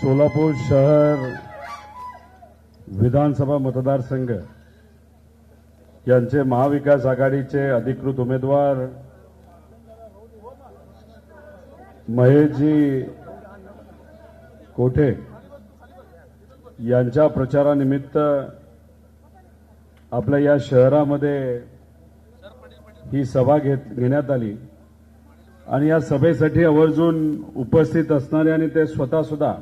सोलापूर शहर विधानसभा मतदारसंघ यांचे महाविकास आघाडीचे अधिकृत उमेदवार महेशजी कोठे यांच्या प्रचारानिमित्त आपल्या या शहरामध्ये ही सभा घेण्यात आली आणि या सभेसाठी आवर्जून उपस्थित असणारे आणि ते स्वतः सुद्धा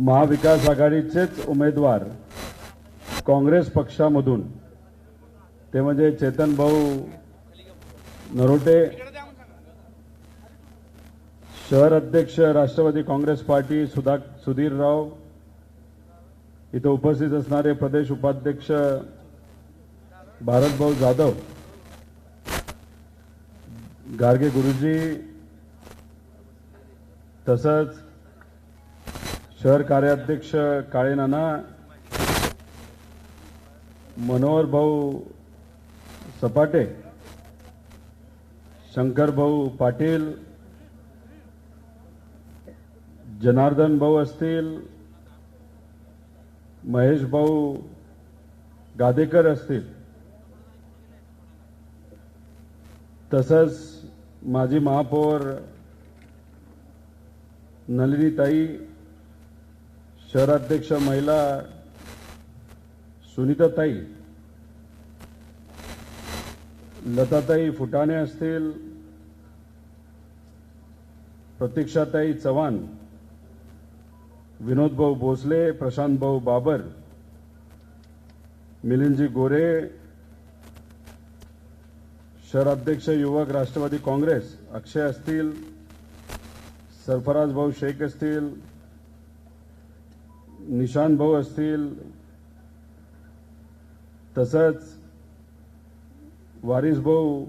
महाविकास आघाडीचेच उमेदवार काँग्रेस पक्षामधून ते म्हणजे चेतन भाऊ नरोटे, शहर अध्यक्ष राष्ट्रवादी काँग्रेस पार्टी सुधीरराव, इथे उपस्थित असणारे प्रदेश उपाध्यक्ष भारतभाऊ जाधव, गार्गे गुरुजी, तसंच शहर कार्याध्यक्ष काळे नाना, मनोहर भाऊ सपाटे, शंकर भाऊ पाटील, जनार्दन भाऊ असतील, महेश भाऊ गादेकर असतील, तसंच माजी महापौर नलिनीताई, शहराध्यक्ष महिला सुनीताताई, लताताई फुटाणे असतील, प्रतीक्षाताई चव्हाण, विनोदभाऊ भोसले, प्रशांतभाऊ बाबर, मिलिंदजी गोरे, शहराध्यक्ष युवक राष्ट्रवादी काँग्रेस अक्षय असतील, सरफराज भाऊ शेख असतील, निशान भाऊ असतील, तसंच वारिस भाऊ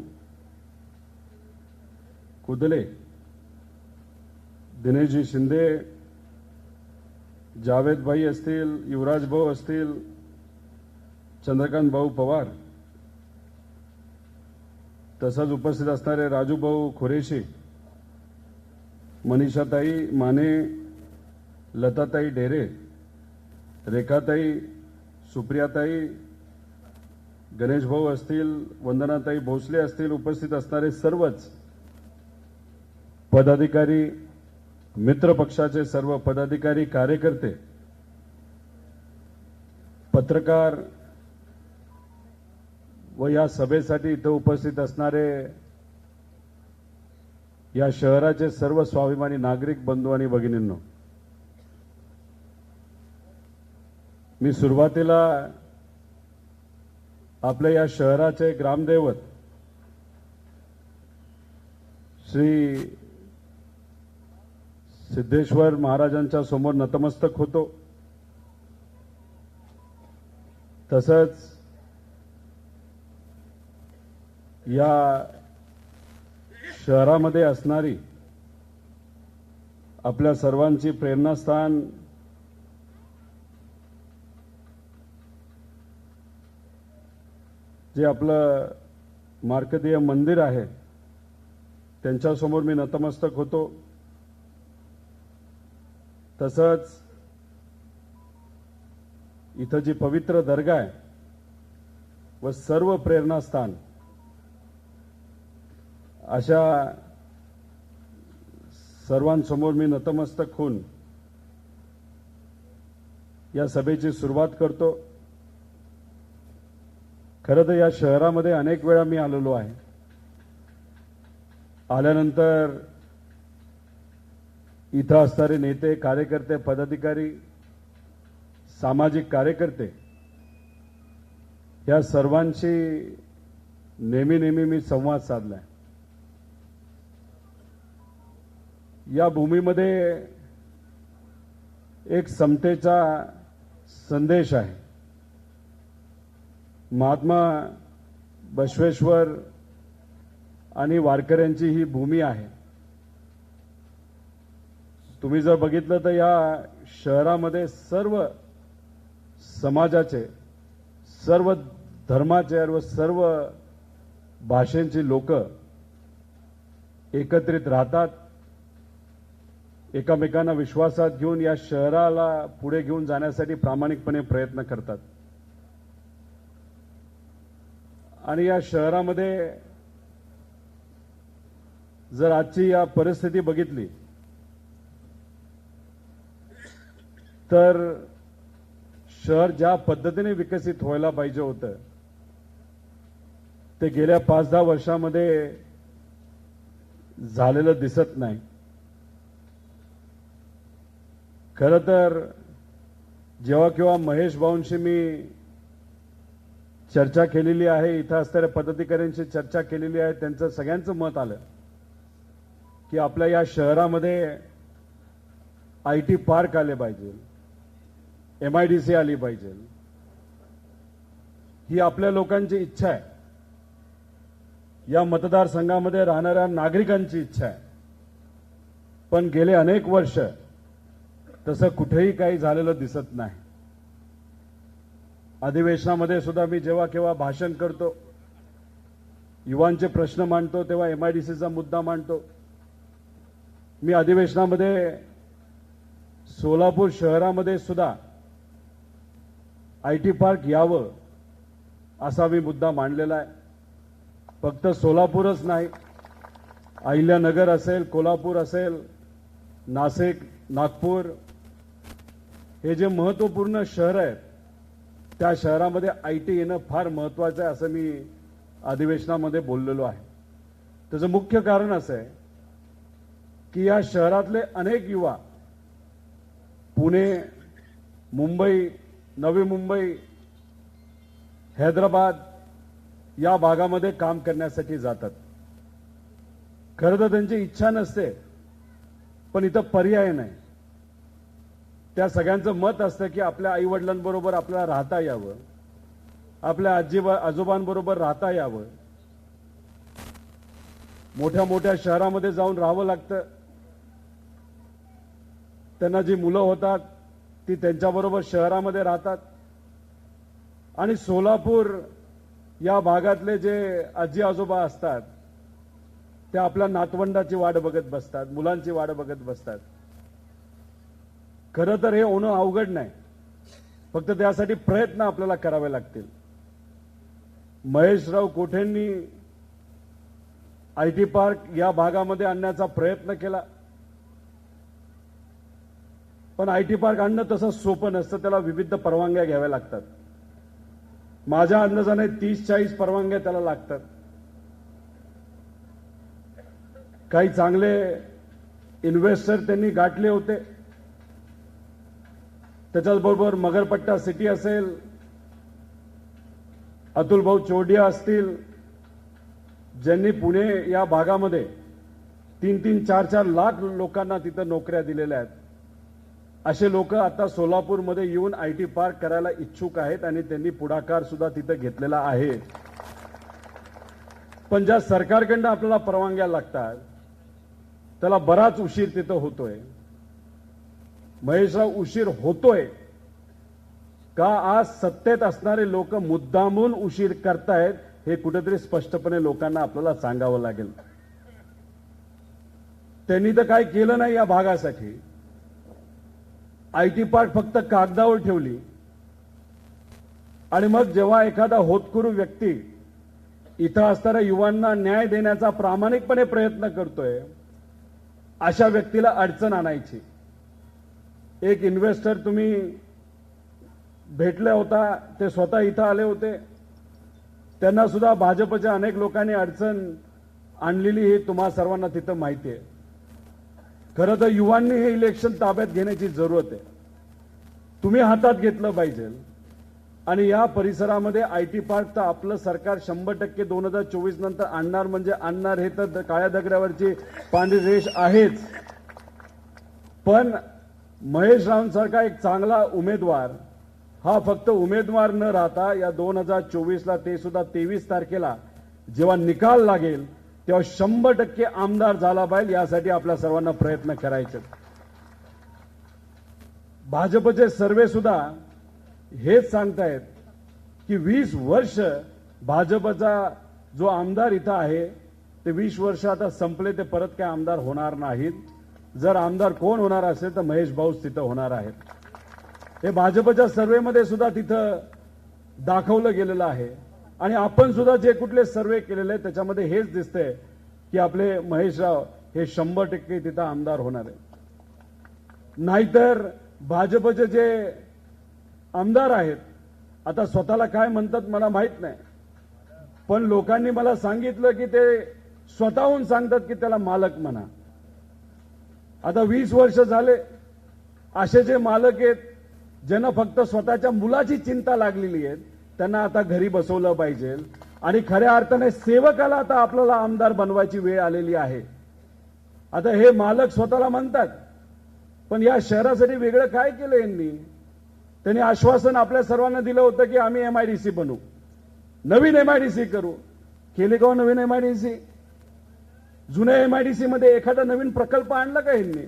कुदले, दिनेशजी शिंदे, जावेद भाई असतील, युवराज भाऊ असतील, चंद्रकांत भाऊ पवार, तसंच उपस्थित असणारे राजू भाऊ खुरेशी, मनीषाताई माने, लताताई डेरे, रेखाताई, सुप्रियाताई, गणेश भाऊ असतील, वंदनाताई भोसले असतील, उपस्थित असणारे सर्वच पदाधिकारी, मित्र पक्षाचे सर्व पदाधिकारी, कार्यकर्ते, पत्रकार व या सभेसाठी इथं उपस्थित असणारे या शहराचे सर्व स्वाभिमानी नागरिक बंधू आणि भगिनींनो, मी सुरुवातीला आपल्या या शहराचे ग्रामदैवत श्री सिद्धेश्वर महाराजांच्या समोर नतमस्तक होतो. तसंच या शहरामध्ये असणारी आपल्या सर्वांची प्रेरणास्थान जे आपलं मार्कंडेय मंदिर आहे त्यांच्यासमोर मी नतमस्तक होतो. तसंच इथं जी पवित्र दर्गा आहे व सर्व प्रेरणास्थान अशा सर्वांसमोर मी नतमस्तक होऊन या सभेची सुरुवात करतो. खरं तर या शहरामध्ये अनेक वेळा मी आलेलो आहे. आल्यानंतर इथं असणारे नेते, कार्यकर्ते, पदाधिकारी, सामाजिक कार्यकर्ते या सर्वांशी नेहमी मी संवाद साधलाय. या भूमीमध्ये एक समतेचा संदेश आहे. महात्मा बसवेश्वर आणि वारकऱ्यांची ही भूमी आहे. तुम्ही जर बघितलं तर या शहरामध्ये सर्व समाजाचे, सर्व धर्माचे व सर्व भाषेंची लोक एकत्रित राहतात. एकमेकांना विश्वासात घेऊन या शहराला पुढे घेऊन जाण्यासाठी प्रामाणिकपणे प्रयत्न करतात. आणि या शहरामध्ये जर आजची या परिस्थिती बघितली तर शहर ज्या पद्धतीने विकसित व्हायला पाहिजे होतं ते गेल्या 5-10 वर्षामध्ये झालेलं दिसत नाही. खरं तर जेव्हा केव्हा महेश भाऊंशी मी चर्चा केलेली आहे, इथं असणाऱ्या पदाधिकाऱ्यांशी चर्चा केलेली आहे, त्यांचं सगळ्यांचं मत आलं की आपल्या या शहरामध्ये आयटी पार्क आले पाहिजे, MIDC आली पाहिजे. ही आपल्या लोकांची इच्छा आहे, या मतदारसंघामध्ये राहणाऱ्या नागरिकांची इच्छा आहे. पण गेले अनेक वर्ष तसं कुठेही काही झालेलं दिसत नाही. अधिवेशनामध्ये सुद्धा मी जेव्हा केव्हा भाषण करतो, युवांचे प्रश्न मांडतो, तेव्हा MIDCचा मुद्दा मांडतो. मी अधिवेशनामध्ये सोलापूर शहरामध्ये सुद्धा आयटी पार्क यावं असा मी मुद्दा मांडलेला आहे. फक्त सोलापूरच नाही, अहिल्यानगर असेल, कोल्हापूर असेल, नाशिक, नागपूर हे जे महत्त्वपूर्ण शहर आहेत त्या शहरामध्ये आयटी येणं फार महत्त्वाचं आहे असं मी अधिवेशनामध्ये बोललेलो आहे. त्याचं मुख्य कारण असं आहे की या शहरातले अनेक युवा पुणे, मुंबई, नवी मुंबई, हैदराबाद या भागामध्ये काम करण्यासाठी जातात. खरं तर त्यांची इच्छा नसते, पण इथं पर्याय नाही. त्या सगळ्यांचं मत असतं की आपल्या आईवडिलांबरोबर आपल्याला राहता यावं, आपल्या आजोबांबरोबर राहता यावं. मोठ्या मोठ्या शहरामध्ये जाऊन राहावं लागतं. त्यांना जी मुलं होतात ती त्यांच्याबरोबर शहरामध्ये राहतात. आणि सोलापूर या भागातले जे आजी आजोबा असतात ते आपल्या नातवंडाची वाट बघत बसतात, मुलांची वाट बघत बसतात. खरं तर हे होणं अवघड नाही, फक्त त्यासाठी प्रयत्न आपल्याला करावे लागतील. महेशराव कोठेंनी आयटी पार्क या भागामध्ये आणण्याचा प्रयत्न केला, पण आयटी पार्क आणणं तसं सोपं नसतं. त्याला विविध परवानग्या घ्याव्या लागतात. माझ्या अंदाजाने 30-40 परवानग्या त्याला लागतात. काही चांगले इन्व्हेस्टर त्यांनी गाठले होते. त्याच्याबरोबर मगरपट्टा सिटी असेल, अतुल भाऊ चोरडिया असतील, ज्यांनी पुणे या भागामध्ये 3-3, 4-4 लाख लोकांना तिथं नोकऱ्या दिलेल्या आहेत. असे लोक आता सोलापूरमध्ये येऊन आयटी पार्क करायला इच्छुक आहेत आणि त्यांनी पुढाकार सुद्धा तिथं घेतलेला आहे. पण ज्या सरकारकडनं आपल्याला परवानग्या लागतात त्याला बराच उशीर तिथं होतोय. महेशराव, उशीर होतोय का आज सत्तेत असणारे लोक मुद्दामून उशीर करतायत हे कुठेतरी स्पष्टपणे लोकांना आपल्याला सांगावं लागेल. त्यांनी तर काय केलं नाही या भागासाठी. आयटी पार्क फक्त कागदावर ठेवली आणि मग जेव्हा एखादा होतकरू व्यक्ती इथं असणाऱ्या युवांना न्याय देण्याचा प्रामाणिकपणे प्रयत्न करतोय अशा व्यक्तीला अडचण आणायची. एक इन्व्हेस्टर तुम्ही भेटले होता, ते स्वतः इथं आले होते. त्यांना सुद्धा भाजपच्या अनेक लोकांनी अडचण आणलेली हे तुम्हा सर्वांना तिथं माहिती आहे. खरं तर युवांनी हे इलेक्शन ताब्यात घेण्याची जरूरत आहे. तुम्ही हातात घेतलं पाहिजे. आणि या परिसरामध्ये आयटी पार्क तर आपलं सरकार 100% 2024 नंतर आणणार म्हणजे आणणार, हे तर काळ्या दगडावरची पांढरी रेष आहेच. पण महेश रावांसारखा एक चांगला उमेदवार हा फक्त उमेदवार न राहता या 2024ला ते सुद्धा 23 तारखेला जेव्हा निकाल लागेल तेव्हा 100% आमदार झाला पाहिजे. यासाठी आपल्या सर्वांना प्रयत्न करायचे. भाजपचे सर्वे सुद्धा हेच सांगतायत की 20 वर्ष भाजपचा जो आमदार इथं आहे ते 20 वर्ष आता संपले, ते परत काय आमदार होणार नाहीत. जर आमदार कोण होणार असेल तर महेश भाऊच तिथं होणार आहेत. हे भाजपच्या सर्व्हेमध्ये सुद्धा तिथं दाखवलं गेलेलं आहे आणि आपण सुद्धा जे कुठले सर्वे केलेले आहेत त्याच्यामध्ये हेच दिसतंय की आपले महेशराव हे 100% तिथं आमदार होणार आहे. नाहीतर भाजपचे जे आमदार आहेत आता स्वतःला काय म्हणतात मला माहित नाही, पण लोकांनी मला सांगितलं की ते स्वतःहून सांगतात की त्याला मालक म्हणा. आता 20 वर्ष झाले असे जे मालक आहेत ज्यांना फक्त स्वतःच्या मुलाची चिंता लागलेली आहे त्यांना आता घरी बसवलं पाहिजे आणि खऱ्या अर्थाने सेवकाला आता आपल्याला आमदार बनवायची वेळ आलेली आहे. आता हे मालक स्वतःला म्हणतात, पण या शहरासाठी वेगळं काय केलं यांनी? त्यांनी आश्वासन आपल्या सर्वांना दिलं होतं की आम्ही MIDC बनवू, नवीन MIDC करू. केले का नवीन MIDC? जुन्या MIDC मध्ये एखादा नवीन प्रकल्प आणला का यांनी?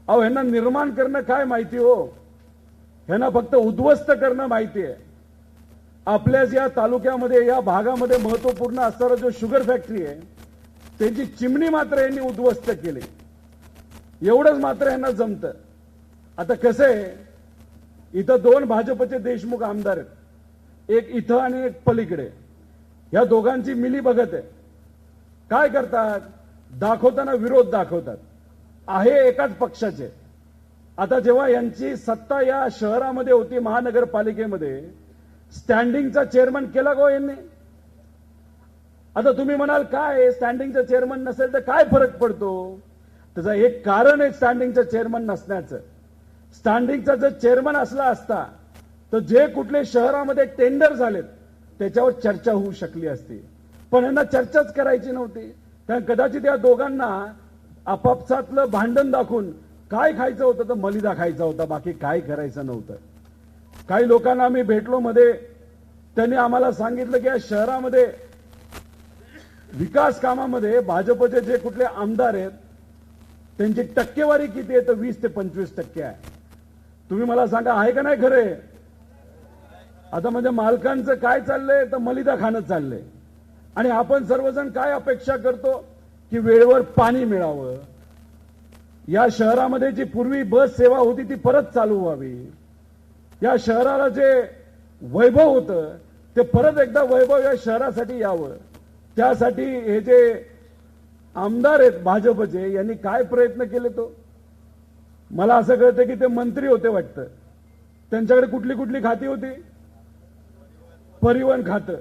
अहो ह्यांना निर्माण करणं काय माहिती हो, ह्यांना फक्त उद्ध्वस्त करणं माहिती आहे. आपल्याच या तालुक्यामध्ये या भागामध्ये महत्वपूर्ण असणारा जो शुगर फॅक्टरी आहे त्यांची चिमणी मात्र यांनी उद्ध्वस्त केली. एवढंच मात्र यांना जमतं. आता कसं आहे, इथं 2 भाजपचे देशमुख आमदार आहेत, एक इथं आणि एक पलीकडे. या दोघांची मिली बघत आहे. काय करतात? दाखवताना विरोध दाखवतात. आहे एकाच पक्षाचे. आता जेव्हा यांची सत्ता या शहरामध्ये होती महानगरपालिकेमध्ये, स्टँडिंगचा चेअरमन केला गो यांनी. आता तुम्ही म्हणाल काय स्टँडिंगचा चेअरमन नसेल तर काय फरक पडतो? त्याचं एक कारण आहे स्टँडिंगचा चेअरमन नसण्याचं. स्टँडिंगचा जर चेअरमन असला असता तर जे कुठले शहरामध्ये टेंडर झालेत त्याच्यावर चर्चा होऊ शकली असती, पण यांना चर्चाच करायची नव्हती. कारण कदाचित या दोघांना आपापसातलं भांडण दाखवून काय खायचं होतं तर मलिदा खायचा होता, बाकी काय करायचं नव्हतं. काही लोकांना आम्ही भेटलो मध्ये, त्यांनी आम्हाला सांगितलं की या शहरामध्ये विकास कामामध्ये भाजपचे जे कुठले आमदार आहेत त्यांची टक्केवारी किती आहे तर 20 ते 25% आहे. तुम्ही मला सांगा आहे का नाही खरे? आता म्हणजे मालकांचं काय चाललंय तर मलिदा खाणं चाललंय आणि आपण सर्वजण काय अपेक्षा करतो की वेळेवर पाणी मिळावं. या शहरामध्ये जी पूर्वी बस सेवा होती ती परत चालू व्हावी. या शहराला जे वैभव होतं ते परत एकदा वैभव या शहरासाठी यावं. त्यासाठी हे जे आमदार आहेत भाजपचे यांनी काय प्रयत्न केले तो मला असं कळतं की ते मंत्री होते वाटतं. त्यांच्याकडे कुठली कुठली खाती होती? परिवहन खातं.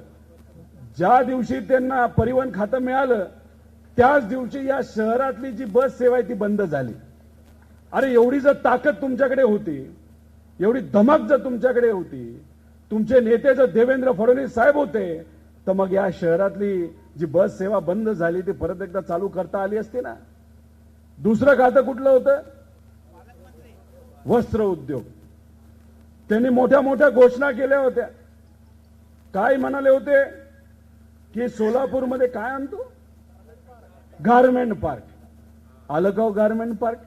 ज्या दिवशी त्यांना परिवहन खातं मिळालं त्याच दिवशी या शहरातली जी बस सेवा आहे ती बंद झाली. अरे एवढी जर ताकद तुमच्याकडे होती, एवढी धमक जर तुमच्याकडे होती, तुमचे नेते जर देवेंद्र फडणवीस साहेब होते तर मग या शहरातली जी बस सेवा बंद झाली ती परत एकदा चालू करता आली असती ना. दुसरं खातं कुठलं होतं? वस्त्र उद्योग. त्यांनी मोठ्या मोठ्या घोषणा केल्या होत्या. काय म्हणाले होते की सोलापूरमध्ये काय आणतो? Garment park. आलं का गारमेंट पार्क?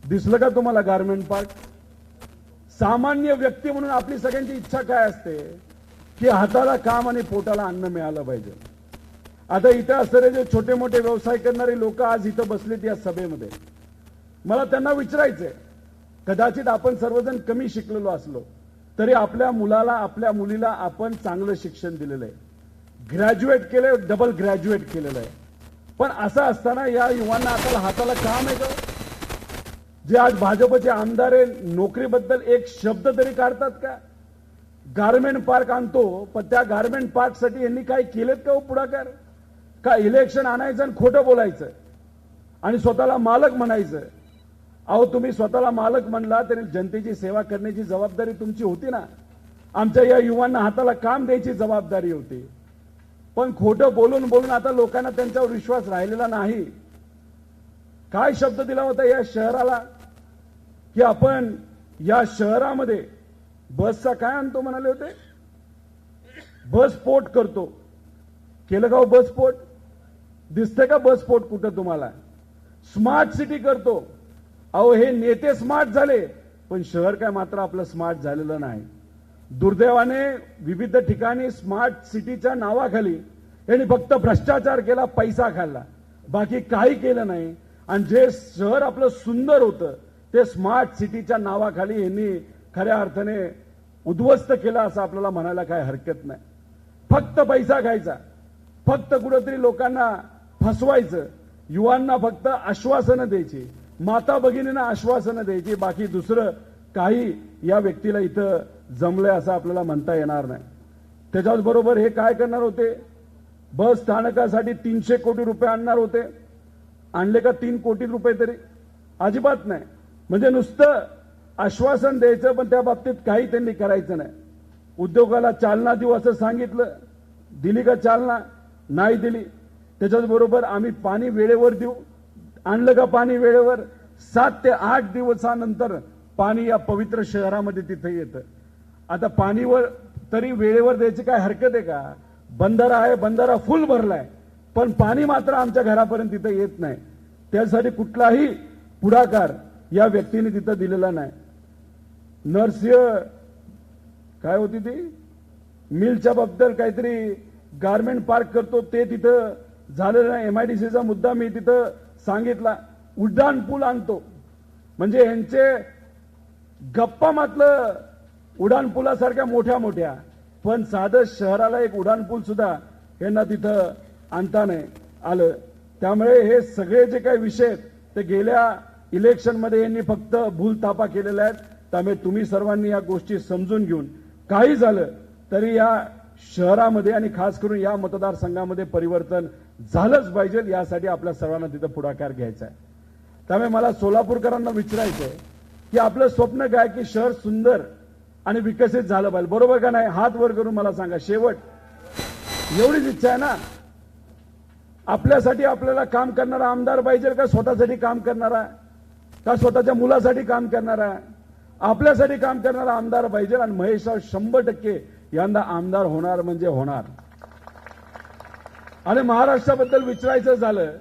दिसलं का तुम्हाला गारमेंट पार्क? सामान्य व्यक्ती म्हणून आपली सगळ्यांची इच्छा काय असते की हाताला काम आणि पोटाला अन्न मिळालं पाहिजे. आता इथं असणारे जे छोटे मोठे व्यवसाय करणारे लोक आज इथं बसलेत या सभेमध्ये, मला त्यांना विचारायचंय, कदाचित आपण सर्वजण कमी शिकलेलो असलो तरी आपल्या मुलाला आपल्या मुलीला आपण चांगलं शिक्षण दिलेलं आहे, ग्रॅज्युएट केलंय, डबल ग्रॅज्युएट केलेलं आहे. पण असं असताना या युवांना आता हाताला काम आहे का? जे आज भाजपचे आमदार आहे नोकरीबद्दल एक शब्द तरी काढतात का? गारमेंट पार्क आणतो, पण त्या गारमेंट पार्कसाठी यांनी काय केलेत का हो पुढाकार? का इलेक्शन आणायचं आणि खोटं बोलायचं आणि स्वतःला मालक म्हणायचं? अहो तुम्ही स्वतःला मालक म्हणला तरी जनतेची सेवा करण्याची जबाबदारी तुमची होती ना. आमच्या या युवांना हाताला काम द्यायची जबाबदारी होती. पण खोटं बोलून बोलून आता लोकांना त्यांच्यावर विश्वास राहिलेला नाही. काय शब्द दिला होता या शहराला की आपण या शहरामध्ये बसचा काय आणतो म्हणाले होते? बसपोर्ट करतो. केलं का हो बसपोर्ट? दिसतंय का बसपोर्ट कुठं तुम्हाला? स्मार्ट सिटी करतो. अहो हे नेते स्मार्ट झाले पण शहर काय मात्र आपलं स्मार्ट झालेलं नाही. दुर्दैवाने विविध ठिकाणी स्मार्ट सिटीच्या नावाखाली यांनी फक्त भ्रष्टाचार केला, पैसा खाल्ला, बाकी काही केलं नाही. आणि जे शहर आपलं सुंदर होतं ते स्मार्ट सिटीच्या नावाखाली यांनी खऱ्या अर्थाने उद्ध्वस्त केलं असं आपल्याला म्हणायला काय हरकत नाही. फक्त पैसा खायचा, फक्त कुठेतरी लोकांना फसवायचं, युवांना फक्त आश्वासनं द्यायची, माता भगिनींना आश्वासनं द्यायची, बाकी दुसरं काही या व्यक्तीला इथं जमलंय असं आपल्याला म्हणता येणार नाही. त्याच्याबरोबर हे काय करणार होते, बस स्थानकासाठी 300 कोटी रुपये आणणार होते. आणले का 3 कोटी रुपये तरी? अजिबात नाही. म्हणजे नुसतं आश्वासन द्यायचं पण त्या बाबतीत काही त्यांनी करायचं नाही. उद्योगाला चालना देऊ असं सांगितलं, दिली का चालना? नाही दिली. त्याच्याबरोबर आम्ही पाणी वेळेवर देऊ, आणलं का पाणी वेळेवर? 7 ते 8 दिवसानंतर पाणी या पवित्र शहरामध्ये तिथे येतं. आता पाणीवर तरी वेळेवर द्यायची काय हरकत आहे का? बंधारा आहे, बंधारा फुल भरलाय, पण पाणी मात्र आमच्या घरापर्यंत तिथे येत नाही. त्यासाठी कुठलाही पुढाकार या व्यक्तीने तिथं दिलेला नाही. नरसिंह काय होती ती मिलच्या बद्दल काहीतरी गारमेंट पार्क करतो ते तिथं झालेलं नाही. MIDCचा मुद्दा मी तिथं सांगितला. उड्डाण पूल आणतो म्हणजे यांचे गप्पा मातलं उड्डाण पुलासारख्या मोठ्या मोठ्या, पण साधं शहराला एक उड्डाण पूल सुद्धा यांना तिथं आणता नाही आलं. त्यामुळे हे सगळे जे काही विषय ते गेल्या इलेक्शनमध्ये यांनी फक्त भूलथापा केलेल्या आहेत. त्यामुळे तुम्ही सर्वांनी या गोष्टी समजून घेऊन काही झालं तरी या शहरामध्ये आणि खास करून या मतदारसंघामध्ये परिवर्तन झालंच पाहिजे. यासाठी आपल्या सर्वांना तिथं पुढाकार घ्यायचा आहे. त्यामुळे मला सोलापूरकरांना विचारायचंय की आपलं स्वप्न काय की शहर सुंदर आणि विकसित झालं पाहिजे, बरोबर का नाही? हात वर करून मला सांगा. शेवट एवढीच इच्छा आहे ना? आपल्यासाठी आपल्याला काम करणारा आमदार पाहिजे का स्वतःसाठी काम करणारा, का स्वतःच्या मुलासाठी काम करणारा? आपल्यासाठी काम करणारा आमदार पाहिजे. आणि महेशराव 100% यंदा आमदार होणार म्हणजे होणार. आणि महाराष्ट्राबद्दल विचारायचं झालं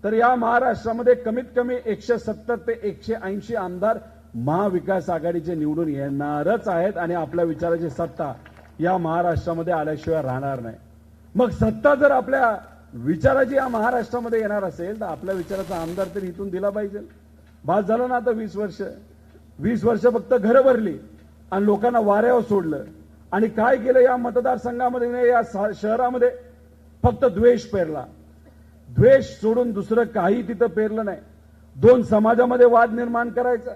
तर या महाराष्ट्रामध्ये कमीत कमी 170 ते 180 आमदार महाविकास आघाडीचे निवडून येणारच आहेत. आणि आपल्या विचाराची सत्ता या महाराष्ट्रामध्ये आल्याशिवाय राहणार नाही. मग सत्ता जर आपल्या विचाराची या महाराष्ट्रामध्ये येणार असेल तर आपल्या विचाराचा आमदार तरी इथून दिला पाहिजे. बास झालं ना आता 20 वर्ष फक्त घरं भरली आणि लोकांना वाऱ्यावर सोडलं. आणि काय केलं या मतदारसंघामध्ये, या शहरामध्ये? फक्त द्वेष पेरला. द्वेष सोडून दुसरं काही तिथं पेरलं नाही. 2 समाजामध्ये वाद निर्माण करायचा,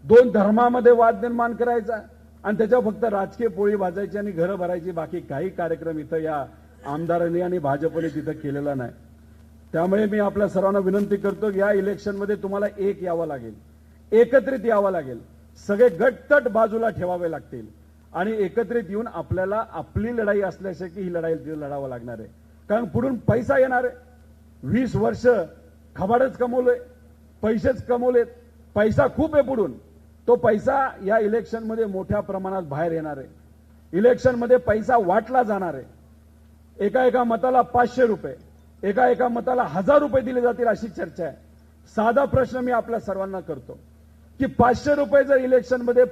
2 धर्मामध्ये वाद निर्माण करायचा आणि त्याच्यावर फक्त राजकीय पोळी भाजायची आणि घरं भरायची. बाकी काही कार्यक्रम इथं या आमदारांनी आणि भाजपने तिथं केलेला नाही. त्यामुळे मी आपल्या सर्वांना विनंती करतो की या इलेक्शनमध्ये तुम्हाला एक यावं लागेल, एकत्रित यावं लागेल. सगळे गटतट बाजूला ठेवावे लागतील आणि एकत्रित येऊन आपल्याला आपली लढाई असल्याशिवाय ही लढाई लढावं लागणार आहे. कारण पुढून पैसा येणार आहे. 20 वर्ष खबाडच कमवलंय, पैसेच कमवलेत, पैसा खूप आहे पुढून. तो पैसा या इलेक्शनमध्ये मोठ्या प्रमाणात बाहेर येणार आहे. इलेक्शनमध्ये पैसा वाटला जाणार आहे. एका मताला 500 रुपये, एका मताला 1000 रुपये दिले जातील अशी चर्चा आहे. साधा प्रश्न मी आपल्या सर्वांना करतो की 500 रुपये जर इलेक्शनमध्ये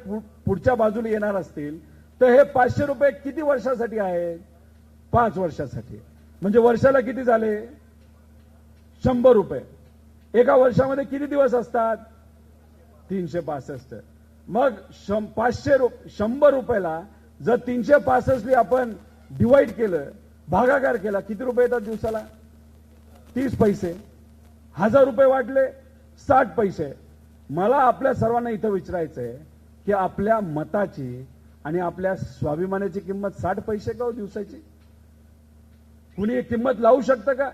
पुढच्या बाजूला येणार असतील तर हे 500 रुपये किती वर्षासाठी आहेत? 5 वर्षासाठी. म्हणजे वर्षाला किती झाले? 100 रुपये. एका वर्षामध्ये किती दिवस असतात? 365. मग 100 रुपयाला जर 365 आपण डिवाइड केलं, भागाकार केला, किती रुपये येतात दिवसाला? 30 पैसे. 1000 रुपये वाटले 60 पैसे. मला आपल्या सर्वांना इथं विचारायचंय की आपल्या मताची आणि आपल्या स्वाभिमानाची किंमत 60 पैसे का हो दिवसाची? कुणी किंमत लावू शकतं का?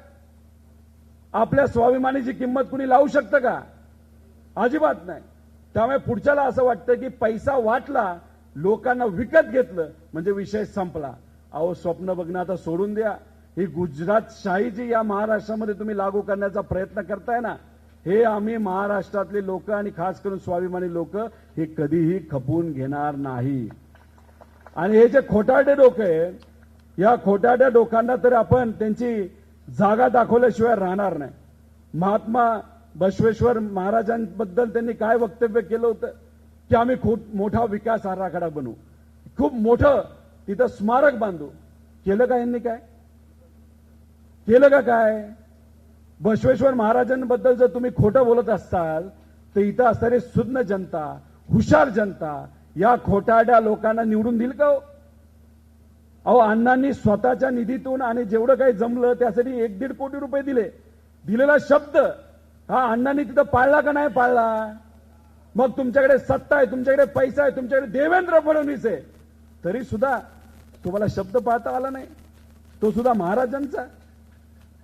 आपल्या स्वाभिमानाची किंमत कुणी लावू शकतं का? अजिबात नाही. त्यामुळे पुढच्याला असं वाटतं की पैसा वाटला, लोकांना विकत घेतलं म्हणजे विषय संपला. अहो स्वप्न बघणं आता सोडून द्या. ही गुजरात शाही जी या महाराष्ट्रामध्ये तुम्ही लागू करण्याचा प्रयत्न करताय ना, हे आम्ही महाराष्ट्रातले लोक आणि खास करून स्वाभिमानी लोक हे कधीही खपवून घेणार नाही. आणि हे जे खोटारडे डोकं आहे, या खोटारड्या डोकांना तर आपण त्यांची जागा दाखवल्याशिवाय राहणार नाही. महात्मा बसवेश्वर महाराजांबद्दल त्यांनी काय वक्तव्य केलं होतं की आम्ही खूप मोठा विकास आराखडा बनवू, खूप मोठं तिथं स्मारक बांधू. केलं का यांनी? काय केलं का? काय बसवेश्वर महाराजांबद्दल जर तुम्ही खोटं बोलत असाल तर इथं असणारी सुज्ञ जनता, हुशार जनता या खोटारड्या लोकांना निवडून देईल का हो? अहो, अण्णांनी स्वतःच्या निधीतून आणि जेवढं काही जमलं त्यासाठी 1-1.5 कोटी रुपये दिले. दिलेला शब्द हा अण्णांनी तिथं पाळला का नाही पाळला? मग तुमच्याकडे सत्ता आहे, तुमच्याकडे पैसा आहे, तुमच्याकडे देवेंद्र फडणवीस आहे, तरी सुद्धा तुम्हाला शब्द पाळता आला नाही. तो सुद्धा महाराजांचा,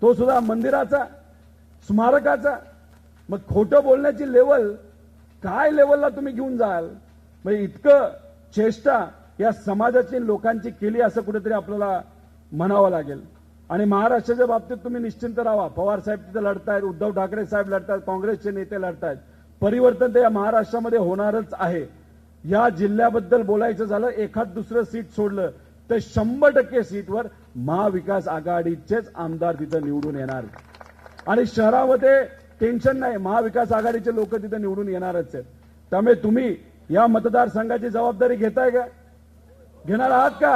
तो सुद्धा मंदिराचा, स्मारकाचा. मग खोटं बोलण्याची लेवल काय लेवलला तुम्ही घेऊन जाल? म्हणजे इतकं चेष्टा या समाजाची लोकांची केली असं कुठेतरी आपल्याला म्हणावं लागेल. आणि महाराष्ट्राच्या बाबतीत तुम्ही निश्चिंत राहा. पवार साहेब तिथे लढतायत, उद्धव ठाकरे साहेब लढतायत, काँग्रेसचे नेते लढतायत. परिवर्तन ते या महाराष्ट्रामध्ये होणारच आहे. या जिल्ह्याबद्दल बोलायचं झालं, एखाद दुसरं सीट सोडलं तर 100% सीटवर महाविकास आघाडीचेच आमदार तिथं निवडून येणार. आणि शहरामध्ये टेन्शन नाही, महाविकास आघाडीचे लोक तिथं निवडून येणारच आहेत. त्यामुळे तुम्ही या मतदारसंघाची जबाबदारी घेताय का? घेणार आहात का?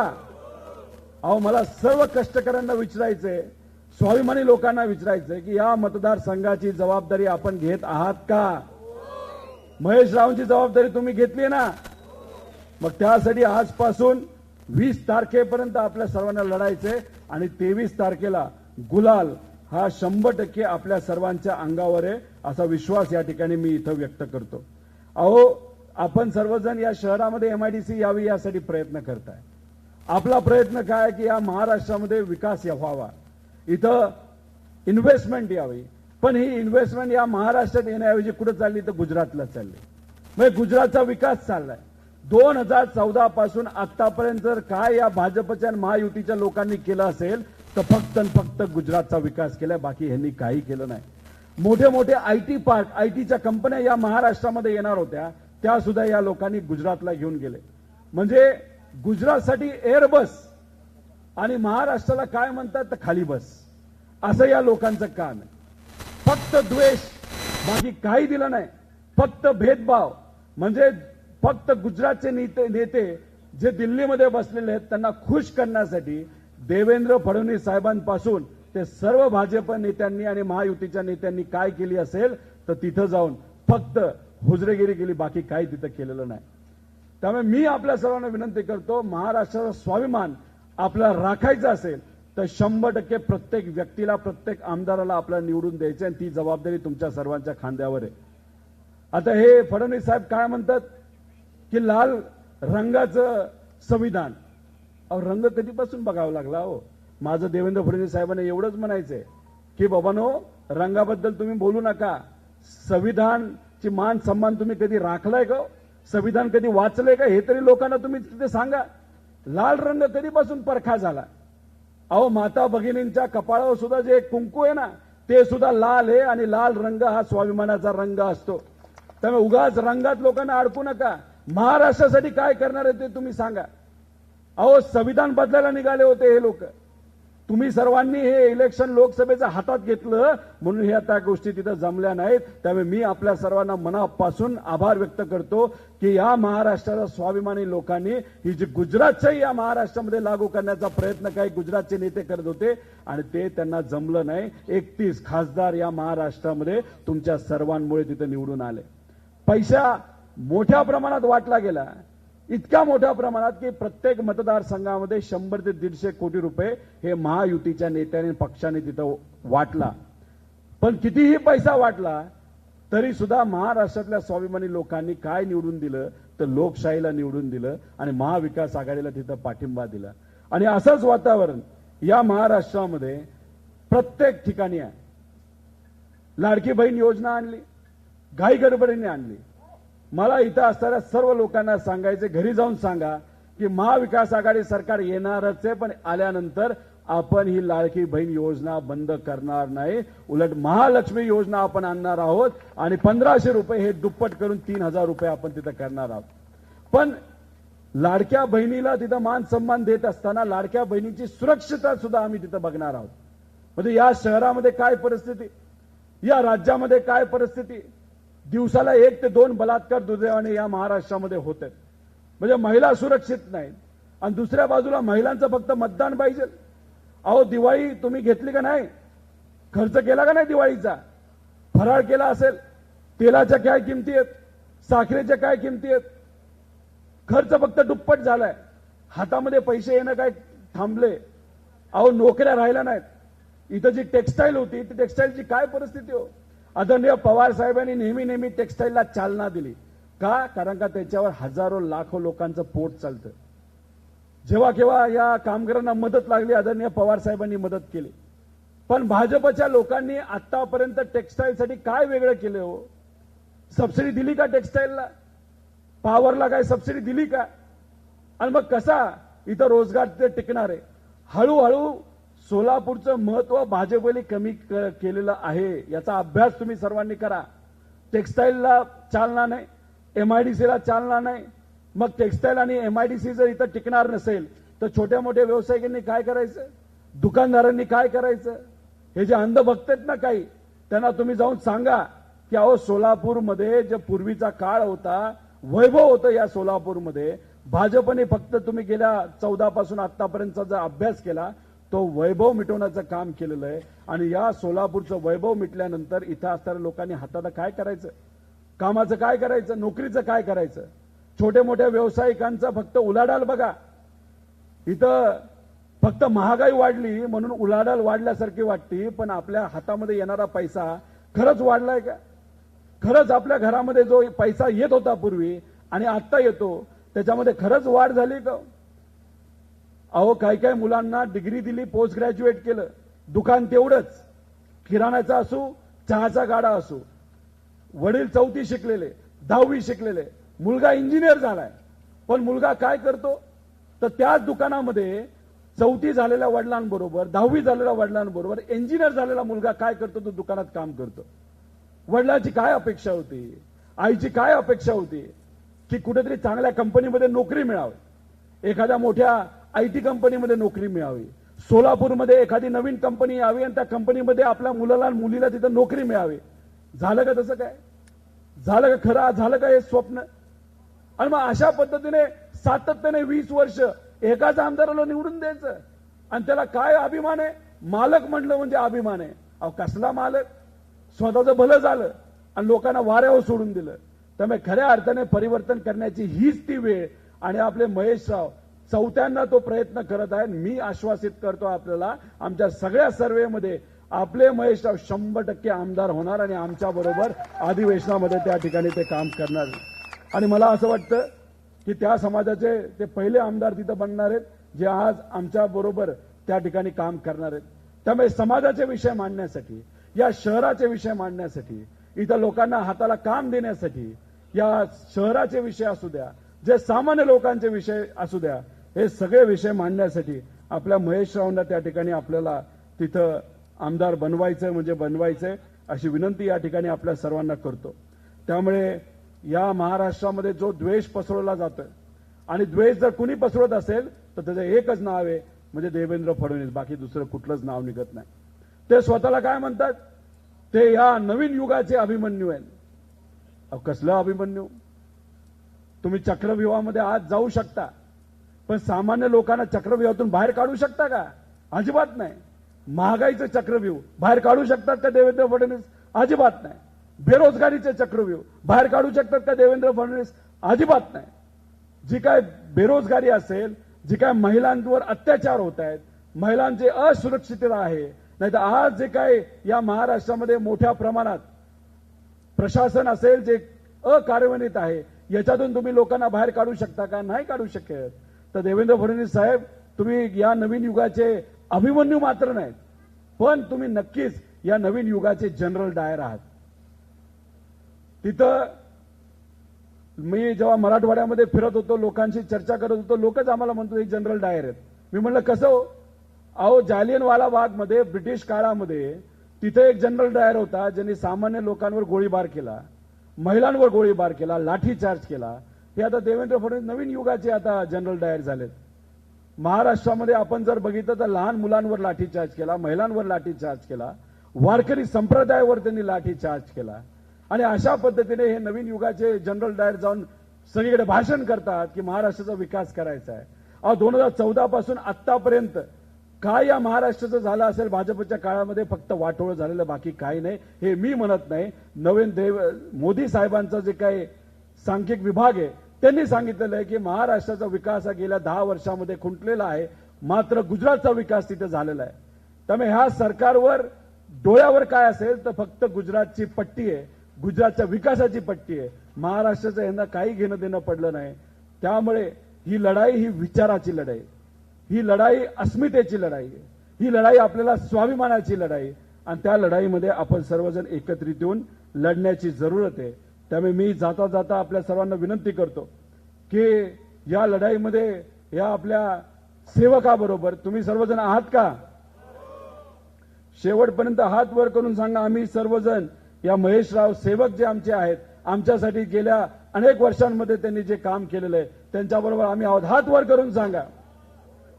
अहो, मला सर्व कष्टकऱ्यांना विचारायचंय, स्वाभिमानी लोकांना विचारायचंय की या मतदारसंघाची जबाबदारी आपण घेत आहात का? महेश रावांची जबाबदारी तुम्ही घेतली ना? मग त्यासाठी आजपासून 20 तारखेपर्यंत आपल्या सर्वांना लढायचंय आणि 23 तारखेला गुलाल हा 100% आपल्या सर्वांच्या अंगावर आहे असा विश्वास या ठिकाणी मी इथं व्यक्त करतो. अहो, आपण सर्वजण या शहरामध्ये MIDC यावी यासाठी प्रयत्न करताय. आपला प्रयत्न काय की या महाराष्ट्रामध्ये विकास व्हावा, इथं इन्व्हेस्टमेंट यावी. पण ही इन्व्हेस्टमेंट या महाराष्ट्रात येण्याऐवजी कुठे चालली तर गुजरातला चालली. म्हणजे गुजरातचा विकास चाललाय. 2014 पासून आतापर्यंत जर काय या भाजपच्या आणि महायुतीच्या लोकांनी केलं असेल तर फक्त आणि फक्त गुजरातचा विकास केलाय, बाकी ह्यांनी काही केलं नाही. मोठे मोठे IT पार्क, ITच्या कंपन्या या महाराष्ट्रामध्ये येणार होत्या, त्या सुद्धा या लोकांनी गुजरातला घेऊन गेले. म्हणजे गुजरातसाठी एअरबस आणि महाराष्ट्राला काय म्हणतात तर खाली बस, असं या लोकांचं काम आहे. फक्त द्वेष, बाकी काही दिलं नाही. फक्त भेदभाव. म्हणजे फक्त गुजरातचे नेते जे दिल्लीमध्ये बसलेले आहेत त्यांना खुश करण्यासाठी देवेंद्र फडणवीस साहेबांपासून ते सर्व भाजप नेत्यांनी आणि महायुतीच्या नेत्यांनी काय केली असेल तर तिथं जाऊन फक्त हुजरेगिरी केली, बाकी काही तिथं केलेलं नाही. त्यामुळे मी आपल्या सर्वांना विनंती करतो, महाराष्ट्राचा स्वाभिमान आपला राखायचा असेल तर 100% प्रत्येक व्यक्तीला, प्रत्येक आमदाराला आपल्याला निवडून द्यायचे आणि ती जबाबदारी तुमच्या सर्वांच्या खांद्यावर आहे. आता हे फडणवीस साहेब काय म्हणतात की लाल रंगाचं संविधान. अहो, रंग कधीपासून बघावं लागला हो? माझं देवेंद्र फडणवीस साहेबांना एवढंच म्हणायचंय की बाबांनो, रंगाबद्दल तुम्ही बोलू नका. संविधानची मान सन्मान तुम्ही कधी राखलाय का? संविधान कधी वाचलंय का? हे तरी लोकांना तुम्ही तिथे सांगा. लाल रंग कधीपासून परखा झाला? अहो, माता भगिनींच्या कपाळावर सुद्धा जे कुंकू आहे ना ते सुद्धा लाल आहे आणि लाल रंग हा स्वाभिमानाचा रंग असतो. त्यामुळे उगाच रंगात लोकांना अडकू नका. महाराष्ट्रासाठी काय करणार आहे ते तुम्ही सांगा. अहो, संविधान बदलायला निघाले होते हे लोक. तुम्ही सर्वांनी हे इलेक्शन लोकसभेच्या हातात घेतलं म्हणून ह्या त्या गोष्टी तिथं जमल्या नाहीत. त्यामुळे मी आपल्या सर्वांना मनापासून आभार व्यक्त करतो की या महाराष्ट्राच्या स्वाभिमानी लोकांनी ही जी गुजरातच्याही या महाराष्ट्रामध्ये लागू करण्याचा प्रयत्न काही गुजरातचे नेते करत होते आणि ते त्यांना जमलं नाही. 31 खासदार या महाराष्ट्रामध्ये तुमच्या सर्वांमुळे तिथं निवडून आले. पैसा मोठ्या प्रमाणात वाटला गेला, इतक्या मोठ्या प्रमाणात की प्रत्येक मतदारसंघामध्ये 100 ते 150 कोटी रुपये हे महायुतीच्या नेत्यांनी पक्षाने तिथं वाटला. पण कितीही पैसा वाटला तरी सुद्धा महाराष्ट्रातल्या स्वाभिमानी लोकांनी काय निवडून दिलं तर लोकशाहीला निवडून दिलं आणि महाविकास आघाडीला तिथं पाठिंबा दिला. आणि असंच वातावरण या महाराष्ट्रामध्ये प्रत्येक ठिकाणी आहे. लाडकी बहीण योजना आणली, घाई गडबडीने आणली. मला इथं असणाऱ्या सर्व लोकांना सांगायचे, घरी जाऊन सांगा की महाविकास आघाडी सरकार येणारच आहे, पण आल्यानंतर आपण ही लाडकी बहीण योजना बंद करणार नाही. उलट महालक्ष्मी योजना आपण आणणार आहोत आणि 1500 रुपये हे दुप्पट करून 3000 रुपये आपण तिथं करणार आहोत. पण लाडक्या बहिणीला तिथं मान सन्मान देत असताना लाडक्या बहिणीची सुरक्षितता सुद्धा आम्ही तिथं बघणार आहोत. म्हणजे या शहरामध्ये काय परिस्थिती, या राज्यामध्ये काय परिस्थिती, दिवसाला 1 ते 2 बलात्कार दुर्दैवाने या महाराष्ट्रामध्ये होत आहेत. म्हणजे महिला सुरक्षित नाहीत आणि दुसऱ्या बाजूला महिलांचं फक्त मतदान पाहिजे. अहो, दिवाळी तुम्ही घेतली का नाही? खर्च केला का नाही दिवाळीचा? फराळ केला असेल, तेलाच्या काय किमती आहेत, साखरेच्या काय किमती आहेत? खर्च फक्त दुप्पट झालाय. हातामध्ये पैसे येणं काय थांबले? अहो नोकऱ्या राहिल्या नाहीत. इथं जी टेक्स्टाईल होती ती टेक्स्टाईलची काय परिस्थिती हो? आदरणीय पवार साहेबांनी नेहमी टेक्स्टाईलला चालना दिली का? कारण का त्याच्यावर हजारो लाखो लोकांचं पोट चालतं. जेव्हा केव्हा या कामगारांना मदत लागली आदरणीय पवार साहेबांनी मदत केली. पण भाजपच्या लोकांनी आतापर्यंत टेक्स्टाईलसाठी काय वेगळं केलं हो? सबसिडी दिली का टेक्स्टाईलला? पॉवरला काय सबसिडी दिली का? आणि मग कसा इथं रोजगार ते टिकणार आहे? हळूहळू सोलापूरचं महत्व भाजपने कमी केलेलं आहे. याचा अभ्यास तुम्ही सर्वांनी करा. टेक्स्टाईलला चालना नाही, एमआयडीसीला चालना नाही. मग टेक्स्टाईल आणि एमआयडीसी जर इथं टिकणार नसेल तर छोट्या मोठ्या व्यावसायिकांनी काय करायचं? दुकानदारांनी काय करायचं? हे जे अंध भक्त आहेत ना काही, त्यांना तुम्ही जाऊन सांगा की अहो सोलापूरमध्ये जे पूर्वीचा काळ होता, वैभव होतं या सोलापूरमध्ये, भाजपने फक्त तुम्ही गेल्या 14 पासून आतापर्यंतचा जर अभ्यास केला तो वैभव मिटवण्याचं काम केलेलं आहे. आणि या सोलापूरचं वैभव मिटल्यानंतर इथं असणाऱ्या लोकांनी हाताला काय करायचं? कामाचं काय करायचं? नोकरीचं काय करायचं? छोट्या मोठ्या व्यावसायिकांचा फक्त उलाढाल बघा. इथं फक्त महागाई वाढली म्हणून उलाढाल वाढल्यासारखी वाटते, पण आपल्या हातामध्ये येणारा पैसा खरंच वाढलाय का? खरंच आपल्या घरामध्ये जो पैसा येत होता पूर्वी आणि आता येतो त्याच्यामध्ये खरंच वाढ झाली का? अहो काही मुलांना डिग्री दिली, पोस्ट ग्रॅज्युएट केलं, दुकान तेवढंच, किराणाचा असो, चहाचा गाडा असो. वडील 4थी शिकलेले, 10वी शिकलेले, मुलगा इंजिनियर झालाय, पण मुलगा काय करतो? तर त्याच दुकानामध्ये 4थी झालेल्या वडिलांबरोबर, 10वी झालेल्या वडिलांबरोबर इंजिनियर झालेला मुलगा काय करतो? तो दुकानात काम करतो. वडिलांची काय अपेक्षा होती? आईची काय अपेक्षा होती? की कुठेतरी चांगल्या कंपनीमध्ये नोकरी मिळावी, एखाद्या मोठ्या आयटी कंपनीमध्ये नोकरी मिळावी, सोलापूरमध्ये एखादी नवीन कंपनी यावी आणि त्या कंपनीमध्ये आपल्या मुलाला मुलीला तिथं नोकरी मिळावी. झालं का तसं? काय झालं का? खरं झालं का हे स्वप्न? आणि मग अशा पद्धतीने सातत्याने 20 वर्ष एकाच आमदाराला निवडून द्यायचं आणि त्याला काय अभिमान आहे? मालक म्हटलं म्हणजे अभिमान आहे. अहो कसला मालक? स्वतःचं भलं झालं आणि लोकांना वाऱ्यावर सोडून दिलं. त्यामुळे खऱ्या अर्थाने परिवर्तन करण्याची हीच ती वेळ. आणि आपले महेशराव 4थ्यांदा तो प्रयत्न करत आहेत. मी आश्वासित करतो आपल्याला, आमच्या सगळ्या सर्वेमध्ये आपले महेशराव 100% आमदार होणार आणि आमच्या बरोबर अधिवेशनामध्ये त्या ठिकाणी ते काम करणार. आणि मला असं वाटतं की त्या समाजाचे ते पहिले आमदार तिथं बनणार आहेत जे आज आमच्या बरोबर त्या ठिकाणी काम करणार आहेत. त्यामुळे समाजाचे विषय मांडण्यासाठी, या शहराचे विषय मांडण्यासाठी, इथं लोकांना हाताला काम देण्यासाठी, या शहराचे विषय असू द्या, जे सामान्य लोकांचे विषय असू द्या, हे सगळे विषय मांडण्यासाठी आपल्या महेशरावांना त्या ठिकाणी आपल्याला तिथं आमदार बनवायचंय म्हणजे बनवायचंय अशी विनंती या ठिकाणी आपल्या सर्वांना करतो. त्यामुळे या महाराष्ट्रामध्ये जो द्वेष पसरवला जातोय आणि द्वेष जर कुणी पसरवत असेल तर त्याचं एकच नाव आहे म्हणजे देवेंद्र फडणवीस, बाकी दुसरं कुठलंच नाव निघत नाही. ते स्वतःला काय म्हणतात? ते या नवीन युगाचे अभिमन्यू आहेत. अहो कसलं अभिमन्यू? तुम्ही चक्रव्यूहामध्ये आज जाऊ शकता, पण सामान्य लोकांना चक्रव्यूहातून बाहेर काढू शकता का? अजिबात नाही. महागाईचं चक्रव्यूह बाहेर काढू शकतात का देवेंद्र फडणवीस? अजिबात नाही. बेरोजगारीचे चक्रव्यूह बाहेर काढू शकतात का देवेंद्र फडणवीस? अजिबात नाही. जी काय बेरोजगारी असेल, जी काय महिलांवर अत्याचार होत आहेत, महिलांची असुरक्षितता आहे, नाही तर आज जे काय या महाराष्ट्रामध्ये मोठ्या प्रमाणात प्रशासन असेल जे अकार्यन्वित आहे, याच्यातून तुम्ही लोकांना बाहेर काढू शकता का? नाही काढू शकत. तर देवेंद्र फडणवीस साहेब, तुम्ही या नवीन युगाचे अभिमन्यू मात्र नाहीत, पण तुम्ही नक्कीच या नवीन युगाचे जनरल डायर आहात. तिथं मी जेव्हा मराठवाड्यामध्ये फिरत होतो, लोकांशी चर्चा करत होतो, लोकच आम्हाला म्हणतो जनरल डायर आहेत. मी म्हणलं कसं हो? अहो जालियनवाला बागमध्ये ब्रिटिश काळामध्ये तिथे एक जनरल डायर होता ज्यांनी सामान्य लोकांवर गोळीबार केला, महिलांवर गोळीबार केला, लाठीचार्ज केला. हे आता देवेंद्र फडणवीस नवीन युगाचे आता जनरल डायर झालेत. महाराष्ट्रामध्ये आपण जर बघितलं तर लहान मुलांवर लाठीचार्ज केला, महिलांवर लाठीचार्ज केला, वारकरी संप्रदायावर त्यांनी लाठीचार्ज केला. आणि अशा पद्धतीने हे नवीन युगाचे जनरल डायर जाऊन सगळीकडे भाषण करतात की महाराष्ट्राचा विकास करायचा आहे. 2014 पासून आतापर्यंत काय या महाराष्ट्राचं झालं असेल भाजपच्या काळामध्ये, फक्त वाटोळ झालेलं, बाकी काही नाही, हे मी म्हणत नाही. मोदी साहेबांचा जे काही सांख्यिक विभाग आहे त्यांनी सांगितलेलं आहे की महाराष्ट्राचा विकास हा गेल्या 10 वर्षामध्ये खुंटलेला आहे, मात्र गुजरातचा विकास तिथे झालेला आहे. त्यामुळे ह्या सरकारवर डोळ्यावर काय असेल तर फक्त गुजरातची पट्टी आहे, गुजरातच्या विकासाची पट्टी आहे. महाराष्ट्राचं यांना काही घेणं देणं पडलं नाही. त्यामुळे ही लढाई ही विचाराची लढाई, ही लढाई अस्मितेची लढाई आहे, ही लढाई आपल्याला स्वाभिमानाची लढाई, आणि त्या लढाईमध्ये आपण सर्वजण एकत्रित येऊन लढण्याची जरूरत आहे. त्यामुळे मी जाता जाता आपल्या सर्वांना विनंती करतो की या लढाईमध्ये या आपल्या सेवकाबरोबर तुम्ही सर्वजण आहात का? शेवटपर्यंत हात वर करून सांगा, आम्ही सर्वजण या महेशराव सेवक जे आमचे आहेत, आमच्यासाठी गेल्या अनेक वर्षांमध्ये त्यांनी जे काम केलेलं आहे त्यांच्याबरोबर आम्ही आहोत. हात वर करून सांगा.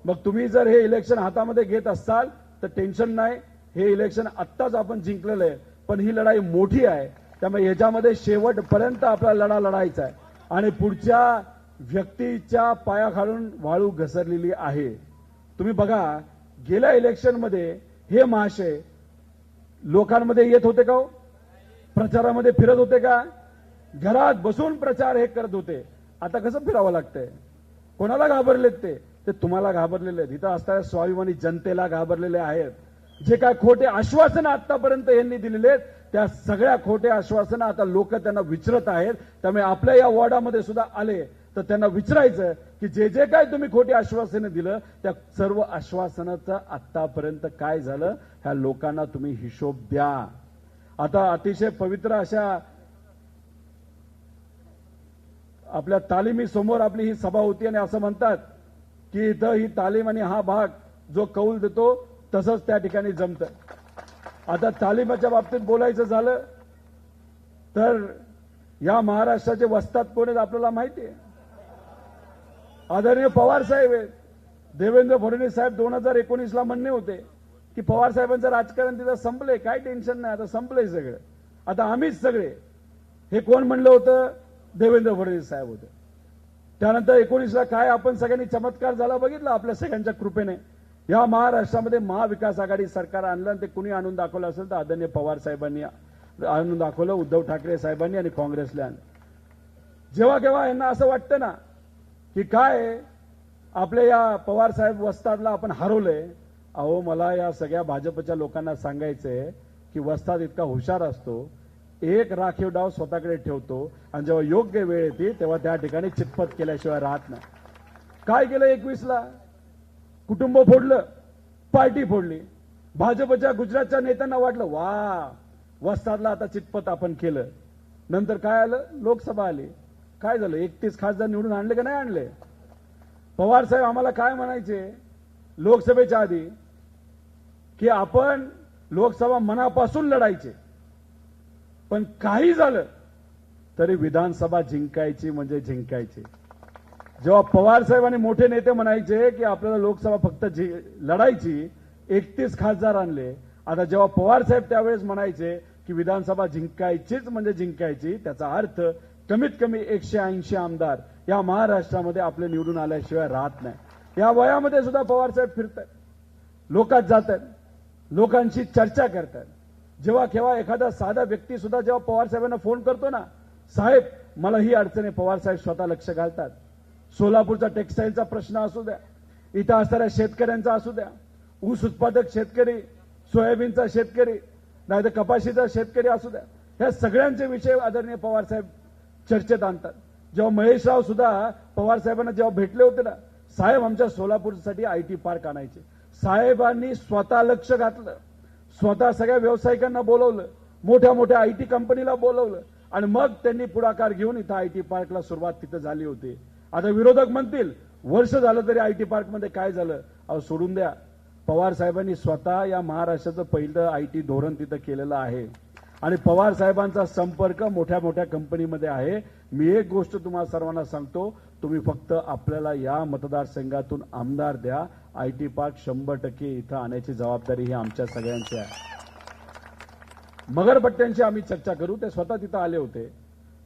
मग तुम्ही जर हे इलेक्शन हातामध्ये घेत असाल तर टेन्शन नाही, हे इलेक्शन आत्ताच आपण जिंकलेलं आहे, पण ही लढाई मोठी आहे. त्यामुळे याच्यामध्ये शेवटपर्यंत आपल्याला लढा लढायचा आहे, आणि पुढच्या व्यक्तीच्या पायाखालून वाळू घसरलेली आहे. तुम्ही बघा, गेल्या इलेक्शनमध्ये हे महाशय लोकांमध्ये येत होते का हो? प्रचारामध्ये फिरत होते का? घरात बसून प्रचार हे करत होते. आता कसं फिरावं लागतंय? कोणाला घाबरलेत ते तुम्हाला घाबरलेले आहेत. इथं असणाऱ्या स्वाभिमानी जनतेला घाबरलेले आहेत. जे काय खोटे आश्वासनं आतापर्यंत यांनी दिलेले आहेत त्या सगळ्या खोटे आश्वासनं आता लोक त्यांना विचारत आहेत. त्यामुळे आपल्या या वॉर्डामध्ये सुद्धा आले तर त्यांना विचारायचं की जे जे काय तुम्ही खोटी आश्वासनं दिलं त्या सर्व आश्वासनाचं आतापर्यंत काय झालं, ह्या लोकांना तुम्ही हिशोब द्या. आता अतिशय पवित्र अशा आपल्या तालिमी समोर आपली ही सभा होती, आणि असं म्हणतात की इथं ही तालीम आणि हा भाग जो कौल देतो तसंच त्या ठिकाणी जमतं. आता तालिमाच्या बाबतीत बोलायचं झालं तर या महाराष्ट्राचे वस्ताद कोण आहेत आपल्याला माहिती आहे. आदरणीय पवार साहेब आहेत. देवेंद्र फडणवीस साहेब 2019ला म्हणणे होते की पवार साहेबांचं राजकारण तिथं संपलंय, काय टेन्शन नाही, आता संपलंय सगळं, आता आम्हीच सगळे. हे कोण म्हणलं होतं? देवेंद्र फडणवीस साहेब होते. त्यानंतर 19ला काय आपण सगळ्यांनी चमत्कार झाला बघितला आपल्या सगळ्यांच्या कृपेने. या महाराष्ट्रामध्ये महाविकास आघाडी सरकार आणलं, आणि ते कुणी आणून दाखवलं असेल तर आदरणीय पवार साहेबांनी आणून दाखवलं, उद्धव ठाकरे साहेबांनी आणि काँग्रेसला आणलं. जेव्हा केव्हा यांना असं वाटतं ना की काय आपल्या या पवार साहेब वस्तादला आपण हरवलंय, अहो मला या सगळ्या भाजपच्या लोकांना सांगायचंय की वस्ताद इतका हुशार असतो, एक राखीव डाव स्वतःकडे ठेवतो, आणि जेव्हा योग्य वेळ येते तेव्हा त्या ठिकाणी चितपत केल्याशिवाय राहत नाही. काय केलं 21ला? कुटुंब फोडलं, पार्टी फोडली. भाजपच्या गुजरातच्या नेत्यांना वाटलं वा वस्तादला आता चितपत आपण केलं. नंतर काय आलं? लोकसभा आली. काय झालं? 31 खासदार निवडून आणले का नाही आणले? पवार साहेब आम्हाला काय म्हणायचे लोकसभेच्या आधी की आपण लोकसभा मनापासून लढायचे, पण काही झालं तरी विधानसभा जिंकायची म्हणजे जिंकायची. जेव्हा पवार साहेब आणि मोठे नेते म्हणायचे की आपल्याला लोकसभा फक्त लढायची, 31 खासदार आणले. आता जेव्हा पवार साहेब त्यावेळेस म्हणायचे की विधानसभा जिंकायचीच म्हणजे जिंकायची, त्याचा अर्थ कमीत कमी 180 आमदार या महाराष्ट्रामध्ये आपले निवडून आल्याशिवाय राहत नाही. या वयामध्ये सुद्धा पवार साहेब फिरतात, लोकात जातात, लोकांशी चर्चा करतात. जेव्हा केव्हा एखादा साधा व्यक्ती सुद्धा जेव्हा पवार साहेबांना फोन करतो ना, साहेब मला ही अडचण आहे, पवार साहेब स्वतः लक्ष घालतात. सोलापूरचा टेक्सटाईलचा प्रश्न असू द्या, इथं असणाऱ्या शेतकऱ्यांचा असू द्या, ऊस उत्पादक शेतकरी, सोयाबीनचा शेतकरी, नाहीतर कपाशीचा शेतकरी असू द्या, ह्या सगळ्यांचे विषय आदरणीय पवार साहेब चर्चेत आणतात. जेव्हा महेशराव सुद्धा पवार साहेबांना जेव्हा भेटले होते ना, साहेब आमच्या सोलापूरसाठी आयटी पार्क आणायचे, साहेबांनी स्वतः लक्ष घातलं, स्वतः सगळ्या व्यावसायिकांना बोलवलं, मोठ्या मोठ्या आयटी कंपनीला बोलवलं, आणि मग त्यांनी पुढाकार घेऊन इथं आयटी पार्कला सुरुवात तिथं झाली होती. आता विरोधक म्हणतील वर्ष झालं तरी आयटी पार्कमध्ये काय झालं? अहो सोडून द्या. पवार साहेबांनी स्वतः या महाराष्ट्राचं पहिलं आयटी धोरण तिथं केलेलं आहे, आणि पवार साहेबांचा संपर्क मोठ्या मोठ्या कंपनीमध्ये आहे. मी एक गोष्ट तुम्हाला सर्वांना सांगतो, तुम्ही फक्त आपल्याला या मतदारसंघातून आमदार द्या, आयटी पार्क 100% इथं आणायची जबाबदारी ही आमच्या सगळ्यांची आहे. मगरपट्ट्यांची आम्ही चर्चा करू, ते स्वतः तिथं आले होते.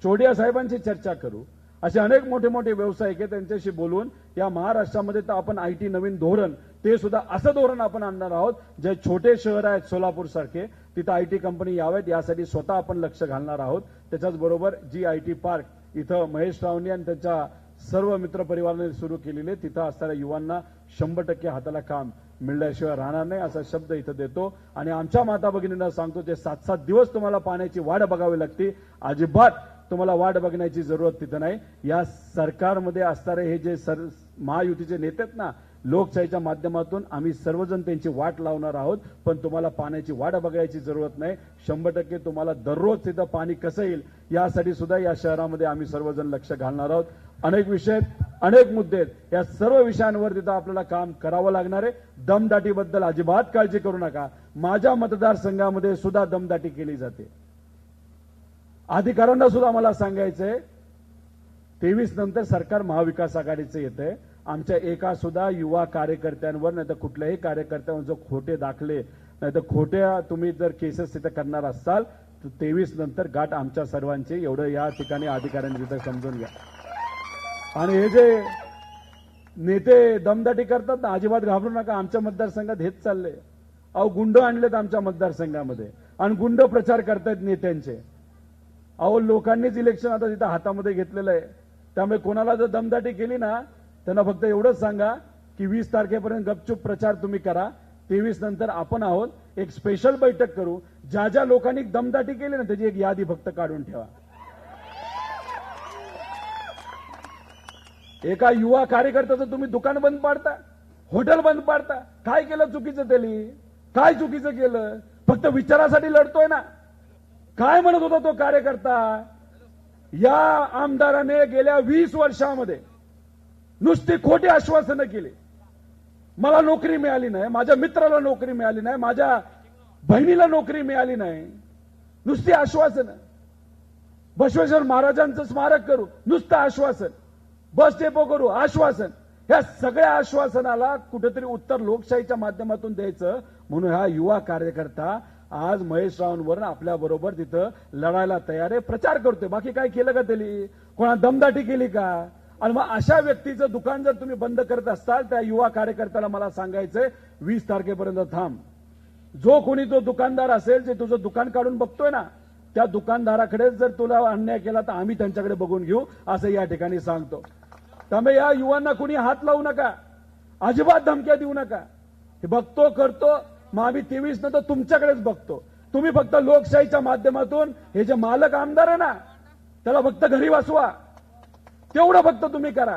चोडिया साहेबांची चर्चा करू, असे अनेक मोठे मोठे व्यावसायिक आहेत, त्यांच्याशी बोलून या महाराष्ट्रामध्ये तर आपण आयटी नवीन धोरण, ते सुद्धा असं धोरण आपण आणणार आहोत जे छोटे शहर आहेत सोलापूर सारखे तिथं आयटी कंपनी यावेत यासाठी स्वतः आपण लक्ष घालणार आहोत. त्याच्याच बरोबर जी आयटी पार्क इथं महेश रावणी आणि त्यांच्या सर्व मित्रपरिवाराने सुरू केलेले, तिथं असणाऱ्या युवांना 100% हाताला काम मिळल्याशिवाय राहणार नाही असा शब्द इथं देतो. आणि आमच्या माता भगिनींना सांगतो, ते 7-7 दिवस तुम्हाला पाण्याची वाट बघावी लागते, अजिबात तुम्हाला वाट बघण्याची जरूरत तिथं नाही. या सरकारमध्ये असणारे हे जे महायुतीचे नेते आहेत ना, लोकशाहीच्या माध्यमातून आम्ही सर्वजण त्यांची वाट लावणार आहोत, पण तुम्हाला पाण्याची वाट बघायची जरूरत नाही. 100% तुम्हाला दररोज तिथं पाणी कसं येईल यासाठी सुद्धा या शहरामध्ये आम्ही सर्वजण लक्ष घालणार आहोत. अनेक विषय, अनेक मुद्दे आहेत, या सर्व विषयांवर तिथं आपल्याला काम करावं लागणार आहे. दमदाटीबद्दल अजिबात काळजी करू नका. माझ्या मतदारसंघामध्ये सुद्धा दमदाटी केली जाते. अधिकाऱ्यांना सुद्धा मला सांगायचंय, 23 नंतर सरकार महाविकास आघाडीचं येतंय. आमच्या एका सुद्धा युवा कार्यकर्त्यांवर नाही तर कुठल्याही कार्यकर्त्यांवर जो खोटे दाखले नाही तर खोट्या तुम्ही जर केसेस तिथे करणार असाल तर 23 नंतर गाठ आमच्या सर्वांची, एवढं या ठिकाणी अधिकाऱ्यांनी तिथे समजून घ्या. आणि हे जे नेते दमदाटी करतात ना, अजिबात घाबरू नका. आमच्या मतदारसंघात हेच चाललंय. अहो गुंड आणलेत आमच्या मतदारसंघामध्ये आणि गुंड प्रचार करतायत नेत्यांचे. अहो लोकांनीच इलेक्शन आता तिथं हातामध्ये घेतलेलं आहे. त्यामुळे कोणाला जर दमदाटी केली ना, त्यांना फक्त एवढंच सांगा की 20 तारखेपर्यंत गपचूप प्रचार तुम्ही करा. 23 नंतर आपण आहोत, एक स्पेशल बैठक करू. ज्या ज्या लोकांनी दमदाटी केली ना त्याची एक यादी फक्त काढून ठेवा. एका युवा कार्यकर्त्याचं तुम्ही दुकान बंद पाडता, हॉटेल बंद पाडता. काय केलं चुकीचं त्यांनी? काय चुकीचं केलं? फक्त विचारासाठी लढतोय ना. काय म्हणत होता तो कार्यकर्ता? या आमदाराने गेल्या 20 वर्षामध्ये नुसती खोटी आश्वासनं केली. मला नोकरी मिळाली नाही, माझ्या मित्राला नोकरी मिळाली नाही, माझ्या बहिणीला नोकरी मिळाली नाही. नुसती आश्वासनं. बसवेश्वर महाराजांचं स्मारक करू, नुसतं आश्वासन. बस डेपो करू, आश्वासन. ह्या सगळ्या आश्वासनाला कुठेतरी उत्तर लोकशाहीच्या माध्यमातून द्यायचं. म्हणून हा युवा कार्यकर्ता आज महेश रावणवर आपल्या बरोबर तिथं लढायला तयार आहे, प्रचार करतोय. बाकी काय केलं का त्यांनी? कोणा दमदाटी केली का? आणि मग अशा व्यक्तीचं दुकान जर तुम्ही बंद करत असताल, त्या युवा कार्यकर्त्याला मला सांगायचंय 20 तारखेपर्यंत थांब. जो कोणी तो दुकानदार असेल जे तुझं दुकान काढून बघतोय ना, त्या दुकानदाराकडे जर तुला अन्याय केला तर आम्ही त्यांच्याकडे बघून घेऊ, असं या ठिकाणी सांगतो. त्यामुळे या युवांना कुणी हात लावू नका, अजिबात धमक्या देऊ नका. हे बघतो करतो, मग आम्ही 23 नंतर तुमच्याकडेच बघतो. तुम्ही फक्त लोकशाहीच्या माध्यमातून हे जे मालक आमदार आहे ना त्याला फक्त घरी बसवा, तेवढं फक्त तुम्ही करा.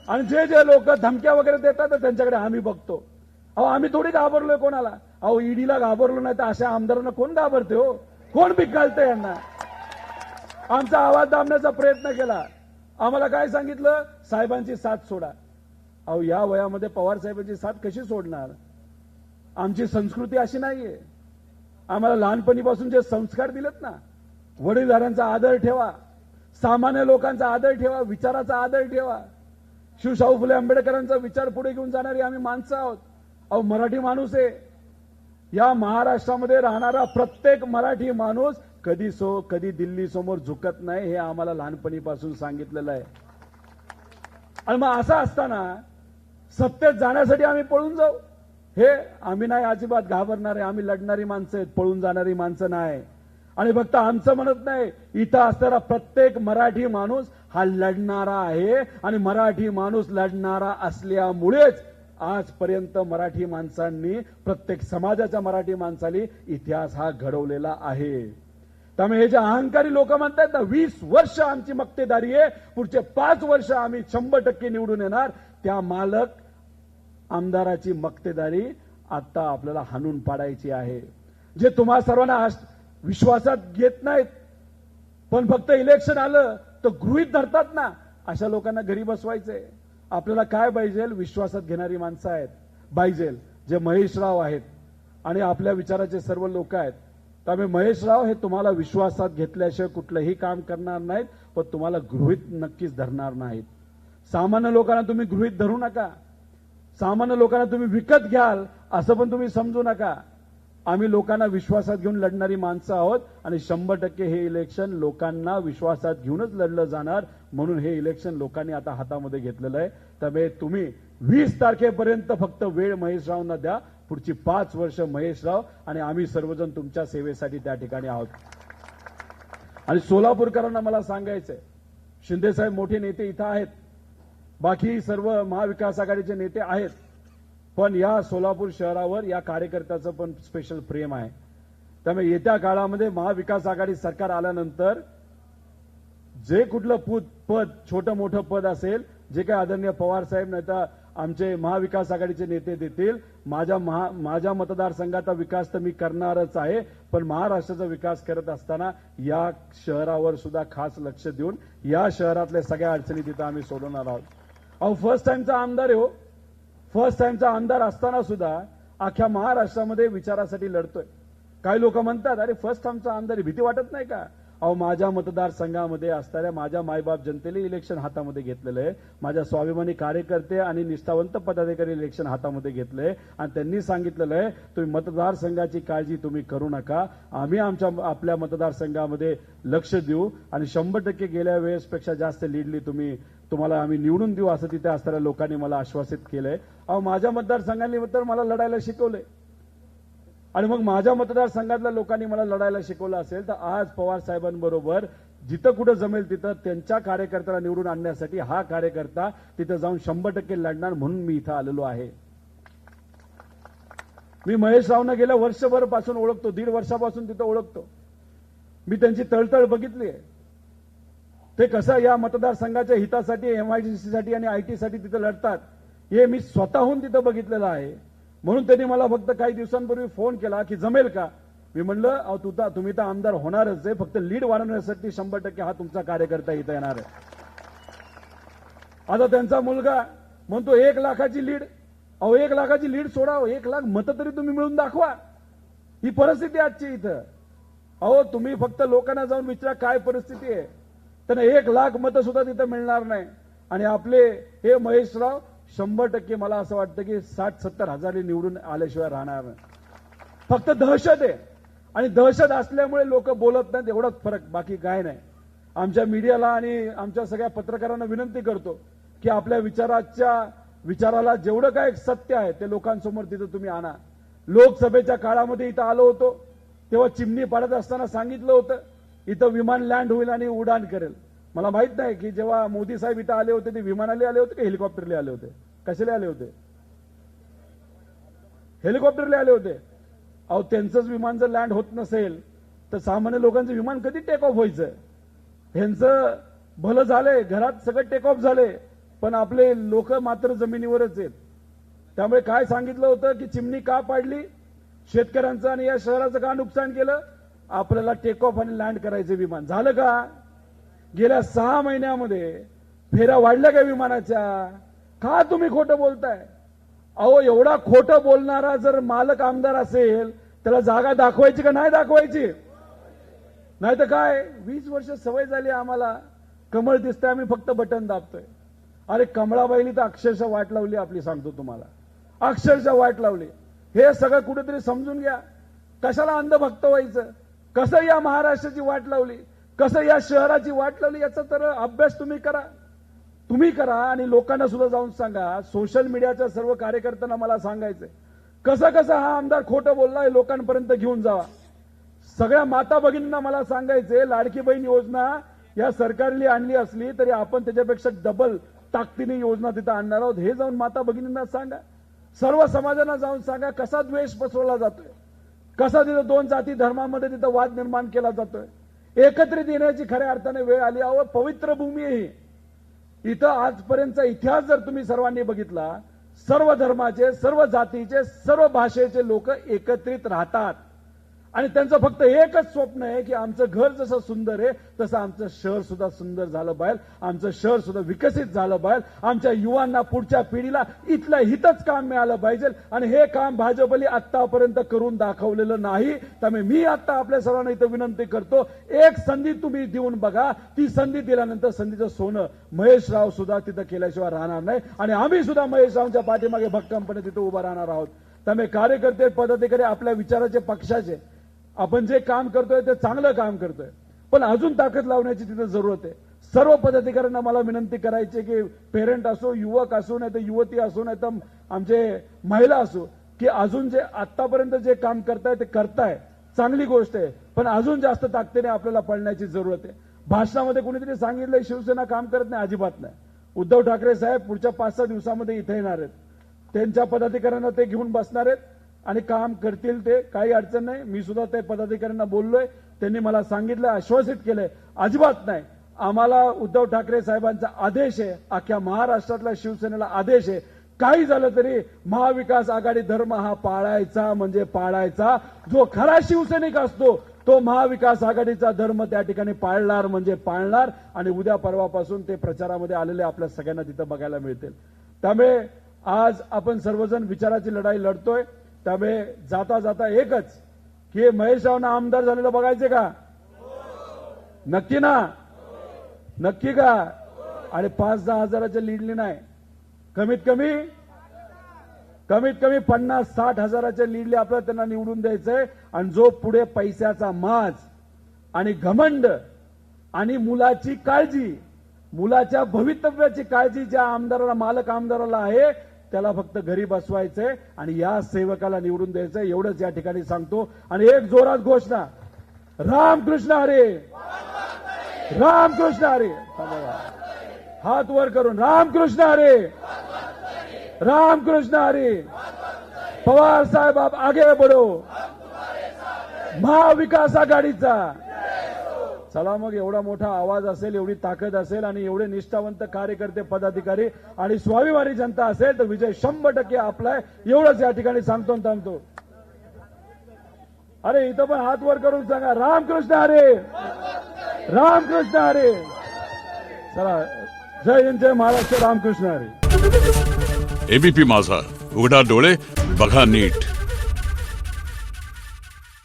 आणि जे जे लोक धमक्या वगैरे देतात त्यांच्याकडे आम्ही बघतो. अहो आम्ही थोडी घाबरलोय कोणाला. अहो ईडीला घाबरलो नाही तर अशा आमदारांना कोण घाबरते हो? कोण भीक घालते यांना? आमचा आवाज दाबण्याचा प्रयत्न केला. आम्हाला काय सांगितलं? साहेबांची साथ सोडा. अहो या वयामध्ये पवार साहेबांची साथ कशी सोडणार? आमची संस्कृती अशी नाहीये. आम्हाला लहानपणीपासून जे संस्कार दिलेत ना, वडीलधाऱ्यांचा आदर ठेवा, सामान्य लोकांचा आदर ठेवा, विचाराचा आदर ठेवा. शिवशाहू फुले आंबेडकरांचा विचार पुढे घेऊन जाणारी आम्ही माणसं आहोत. अहो मराठी माणूस आहे. या महाराष्ट्रामध्ये राहणारा प्रत्येक मराठी माणूस कधी दिल्ली समोर झुकत नाही, हे आम्हाला लहानपणीपासून सांगितलेलं आहे. आणि मग असं असताना सत्तेत जाण्यासाठी आम्ही पळून जाऊ? हे आम्ही नाही अजिबात घाबरणारे. आम्ही लढणारी माणसं आहेत, पळून जाणारी माणसं नाही. आणि फक्त आमचं म्हणत नाही, इथं असणारा प्रत्येक मराठी माणूस हा लढणारा आहे. आणि मराठी माणूस लढणारा असल्यामुळेच आजपर्यंत मराठी माणसांनी, प्रत्येक समाजाच्या मराठी माणसांनी इतिहास हा घडवलेला आहे. त्यामुळे हे जे अहंकारी लोक म्हणतात ना, 20 वर्ष आमची मक्तेदारी आहे, पुढचे 5 वर्ष आम्ही 100% निवडून येणार, त्या मालक आमदाराची मक्तेदारी आता आपल्याला हाणून पाडायची आहे. जे तुम्हा सर्वांना विश्वासात घेत नाहीत, पण फक्त इलेक्शन आलं तर गृहीत धरतात ना, अशा लोकांना घरी बसवायचंय. आपल्याला काय पाहिजे? विश्वासात घेणारी माणसं आहेत पाहिजे, जे महेश राव आहेत आणि आपल्या विचाराचे सर्व लोक आहेत. त्यामुळे महेश राव हे तुम्हाला विश्वासात घेतल्याशिवाय कुठलंही काम करणार नाहीत, पण तुम्हाला गृहीत नक्कीच धरणार नाहीत. सामान्य लोकांना तुम्ही गृहीत धरू नका. सामान्य लोकांना तुम्ही विकत घ्याल असं पण तुम्ही समजू नका. आम्ही लोकांना विश्वासात घेऊन लढणारी माणसं आहोत आणि 100% हे इलेक्शन लोकांना विश्वासात घेऊनच लढलं जाणार, म्हणून हे इलेक्शन लोकांनी आता हातामध्ये घेतलेलं आहे. त्यामुळे तुम्ही 20 तारखेपर्यंत फक्त वेळ महेशरावांना द्या. पुढची 5 वर्ष महेशराव आणि आम्ही सर्वजण तुमच्या सेवेसाठी त्या ठिकाणी आहोत. आणि सोलापूरकरांना मला सांगायचंय, शिंदेसाहेब मोठे नेते इथं आहेत, बाकी सर्व महाविकास आघाडीचे नेते आहेत, पण या सोलापूर शहरावर या कार्यकर्त्याचं पण स्पेशल प्रेम आहे. त्यामुळे येत्या काळामध्ये महाविकास आघाडी सरकार आल्यानंतर जे कुठलं पद छोटं मोठं पद असेल, जे काही आदरणीय पवार साहेब नाही तर आमचे महाविकास आघाडीचे नेते देतील, माझ्या मतदारसंघाचा विकास तर मी करणारच आहे, पण महाराष्ट्राचा विकास करत असताना या शहरावर सुद्धा खास लक्ष देऊन या शहरातल्या सगळ्या अडचणी तिथं आम्ही सोडवणार आहोत. अहो फर्स्ट टाइमचा आमदार आहे हो, फर्स्ट टाइमचा आमदार असताना सुद्धा अख्ख्या महाराष्ट्रामध्ये विचारासाठी लढतोय. काही लोक म्हणतात अरे फर्स्ट टाइमचा आमदार, भीती वाटत नाही का? अहो माझ्या मतदारसंघामध्ये असणाऱ्या माझ्या मायबाप जनतेने इलेक्शन हातामध्ये घेतलेलं आहे. माझ्या स्वाभिमानी कार्यकर्ते आणि निष्ठावंत पदाधिकारी इलेक्शन हातामध्ये घेतलंय आणि त्यांनी सांगितलेलं आहे तुम्ही मतदारसंघाची काळजी तुम्ही करू नका, आम्ही आपल्या मतदारसंघामध्ये लक्ष देऊ आणि 100% गेल्या वेळेसपेक्षा जास्त लीडली तुम्हाला आम्ही निवडून देऊ असं तिथे असणाऱ्या लोकांनी मला आश्वासित केलंय. अहो माझ्या मतदारसंघांनी तर मला लढायला शिकवलंय आणि मग माझ्या मतदारसंघातल्या लोकांनी मला लढायला शिकवलं असेल तर आज पवार साहेबांबरोबर जिथं कुठं जमेल तिथं त्यांच्या कार्यकर्त्याला निवडून आणण्यासाठी हा कार्यकर्ता तिथं जाऊन 100% लढणार, म्हणून मी इथं आलेलो आहे. मी महेशरावना गेल्या वर्षभर पासून ओळखतो, 1.5 वर्षापासून तिथं ओळखतो. मी त्यांची तळतळ बघितली आहे. ते कसं या मतदारसंघाच्या हितासाठी MIDC आणि IT साठी तिथं लढतात हे मी स्वतःहून तिथं बघितलेलं आहे. म्हणून त्यांनी मला फक्त काही दिवसांपूर्वी फोन केला की जमेल का? मी म्हणलं अहो तुम्ही तर आमदार होणारच आहे, फक्त लीड वाढवण्यासाठी 100% हा तुमचा कार्यकर्ता इथं येणार आहे. आता त्यांचा मुलगा म्हणतो 1 लाखाची लीड. अहो 1 लाखाची लीड सोडा, 1 लाख मतं तरी तुम्ही मिळून दाखवा. ही परिस्थिती आजची इथं. अहो तुम्ही फक्त लोकांना जाऊन विचारा काय परिस्थिती आहे. त्यांना 1 लाख मतं सुद्धा तिथं मिळणार नाही. आणि आपले हे महेशराव 100% मला असं वाटतं की 60-70 हजार निवडून आल्याशिवाय राहणार नाही. फक्त दहशत आहे आणि दहशत असल्यामुळे लोक बोलत नाहीत, एवढाच फरक, बाकी काय नाही. आमच्या मीडियाला आणि आमच्या सगळ्या पत्रकारांना विनंती करतो की आपल्या विचाराला जेवढं काय सत्य आहे ते लोकांसमोर तिथं तुम्ही आणा. लोकसभेच्या काळामध्ये इथं आलो होतो तेव्हा चिमणी पाडत असताना सांगितलं होतं इथं विमान लँड होईल आणि उड्डाण करेल. मला माहित नाही की जेव्हा मोदी साहेब इथं आले होते ते विमानाने आले होते की हेलिकॉप्टरने आले होते, कशाने आले होते? हेलिकॉप्टरने आले होते. अहो त्यांचंच विमान जर लँड होत नसेल तर सामान्य लोकांचं विमान कधी टेक ऑफ व्हायचं? ह्यांचं भलं झालंय, घरात सगळं टेक ऑफ झाले, पण आपले लोक मात्र जमिनीवरच आहेत. त्यामुळे काय सांगितलं होतं की चिमणी का पाडली, शेतकऱ्यांचं आणि या शहराचं का नुकसान केलं? आपल्याला टेक ऑफ आणि लँड करायचे विमान. झालं का? गेल्या 6 महिन्यामध्ये फेऱ्या वाढल्या का विमानाच्या? का तुम्ही खोटं बोलताय? अहो एवढा खोटं बोलणारा जर मालक आमदार असेल त्याला जागा दाखवायची का नाही दाखवायची? नाही तर काय 20 वर्ष सवय झाली आम्हाला, कमळ दिसतंय आम्ही फक्त बटन दाबतोय. अरे कमळाबाईनी तर अक्षरशः वाट लावली आपली, सांगतो तुम्हाला, अक्षरशः वाट लावली. हे सगळं कुठेतरी समजून घ्या. कशाला अंधभक्त व्हायचं? कसं या महाराष्ट्राची वाट लावली, कसं या शहराची वाट लावली याचा तर अभ्यास तुम्ही करा आणि लोकांना सुद्धा जाऊन सांगा. सोशल मीडियाच्या सर्व कार्यकर्त्यांना मला सांगायचंय कसं हा आमदार खोटं बोललाय लोकांपर्यंत घेऊन जावा. सगळ्या माता भगिनींना मला सांगायचंय लाडकी बहीण योजना या सरकारने आणली असली तरी आपण त्याच्यापेक्षा डबल ताकदीने योजना तिथं आणणार आहोत, हे जाऊन माता भगिनींना सांगा. सर्व समाजांना जाऊन सांगा कसा द्वेष पसरवला जातोय, कसा तिथं 2 जाती धर्मामध्ये तिथं वाद निर्माण केला जातोय. एकत्रित येण्याची खऱ्या अर्थाने वेळ आली. अहो पवित्र भूमी आहे ही. इथं आजपर्यंतचा इतिहास जर तुम्ही सर्वांनी बघितला, सर्व धर्माचे, सर्व जातीचे, सर्व भाषेचे लोक एकत्रित राहतात आणि त्यांचं फक्त एकच स्वप्न आहे की आमचं घर जसं सुंदर आहे तसं आमचं शहर सुद्धा सुंदर झालं पाहिजे, आमचं शहर सुद्धा विकसित झालं पाहिजे, आमच्या युवांना पुढच्या पिढीला इथलं हितच काम मिळालं पाहिजे. आणि हे काम भाजपने आतापर्यंत करून दाखवलेलं नाही. त्यामुळे मी आता आपल्या सर्वांना इथं विनंती करतो, एक संधी तुम्ही देऊन बघा. ती संधी दिल्यानंतर संधीचं सोनं महेशराव सुद्धा तिथं केल्याशिवाय राहणार नाही आणि आम्ही सुद्धा महेशरावांच्या पाठीमागे भक्कमपणे तिथं उभं राहणार आहोत. त्यामुळे कार्यकर्ते पदाधिकारी आपल्या विचाराचे पक्षाचे आपण जे काम करतोय ते चांगलं काम करतोय, पण अजून ताकद लावण्याची तिथे जरूरत आहे. सर्व पदाधिकाऱ्यांना मला विनंती करायची की पेरेंट असो, युवक असो, नाही तर युवती असो, नाही तर आमचे महिला असो, की अजून जे आतापर्यंत जे काम करताय ते करताय, चांगली गोष्ट आहे, पण अजून जास्त ताकदीने आपल्याला पळण्याची जरूरत आहे. भाषणामध्ये कोणीतरी सांगितलं शिवसेना काम करत नाही, अजिबात नाही. उद्धव ठाकरे साहेब पुढच्या 5-6 दिवसामध्ये इथे येणार आहेत. त्यांच्या पदाधिकाऱ्यांना ते घेऊन बसणार आहेत आणि काम करतील, ते काही अडचण नाही. मी सुद्धा ते पदाधिकाऱ्यांना बोललोय, त्यांनी मला सांगितलं, आश्वासित केलंय, अजिबात नाही. आम्हाला उद्धव ठाकरे साहेबांचा आदेश आहे, अख्ख्या महाराष्ट्रातल्या शिवसेनेला आदेश आहे, काही झालं तरी महाविकास आघाडी धर्म हा पाळायचा म्हणजे पाळायचा. जो खरा शिवसैनिक असतो तो महाविकास आघाडीचा धर्म त्या ठिकाणी पाळणार म्हणजे पाळणार. आणि उद्या परवापासून ते प्रचारामध्ये आलेले आपल्या सगळ्यांना तिथं बघायला मिळतील. त्यामुळे आज आपण सर्वजण विचाराची लढाई लढतोय. त्यामुळे जाता जाता एकच की महेश रावना आमदार झालेलं बघायचे का? नक्की ना? नक्की का? आणि 5-10 हजाराच्या लीडने नाही, कमीत कमी 50-60 हजाराच्या लीडले आपल्याला त्यांना निवडून द्यायचंय. आणि जो पुढे पैशाचा माज आणि घमंड आणि मुलाची काळजी, मुलाच्या भवितव्याची काळजी ज्या आमदाराला, मालक आमदाराला आहे, त्याला फक्त घरी बसवायचंय आणि या सेवकाला निवडून द्यायचंय, एवढंच या ठिकाणी सांगतो. आणि एक जोरात घोषणा, रामकृष्ण हरी, रामकृष्ण हरी. हात वर करून रामकृष्ण हरी, रामकृष्ण हरी. पवार साहेब आप आगे बढ़ो, महाविकास आघाडीचा. चला मग, एवढा मोठा आवाज असेल, एवढी ताकद असेल आणि एवढे निष्ठावंत कार्यकर्ते, पदाधिकारी आणि स्वाभिमानी जनता असेल तर विजय 100% आपला आहे, एवढंच या ठिकाणी सांगतो आणि थांबतो. अरे इथं पण हात वर करून सांगा, रामकृष्ण हरी, रामकृष्ण हरी. चला, जय हिंद, जय महाराष्ट्र, रामकृष्ण हरी. एबीपी माझा, उघडा डोळे बघा नीट.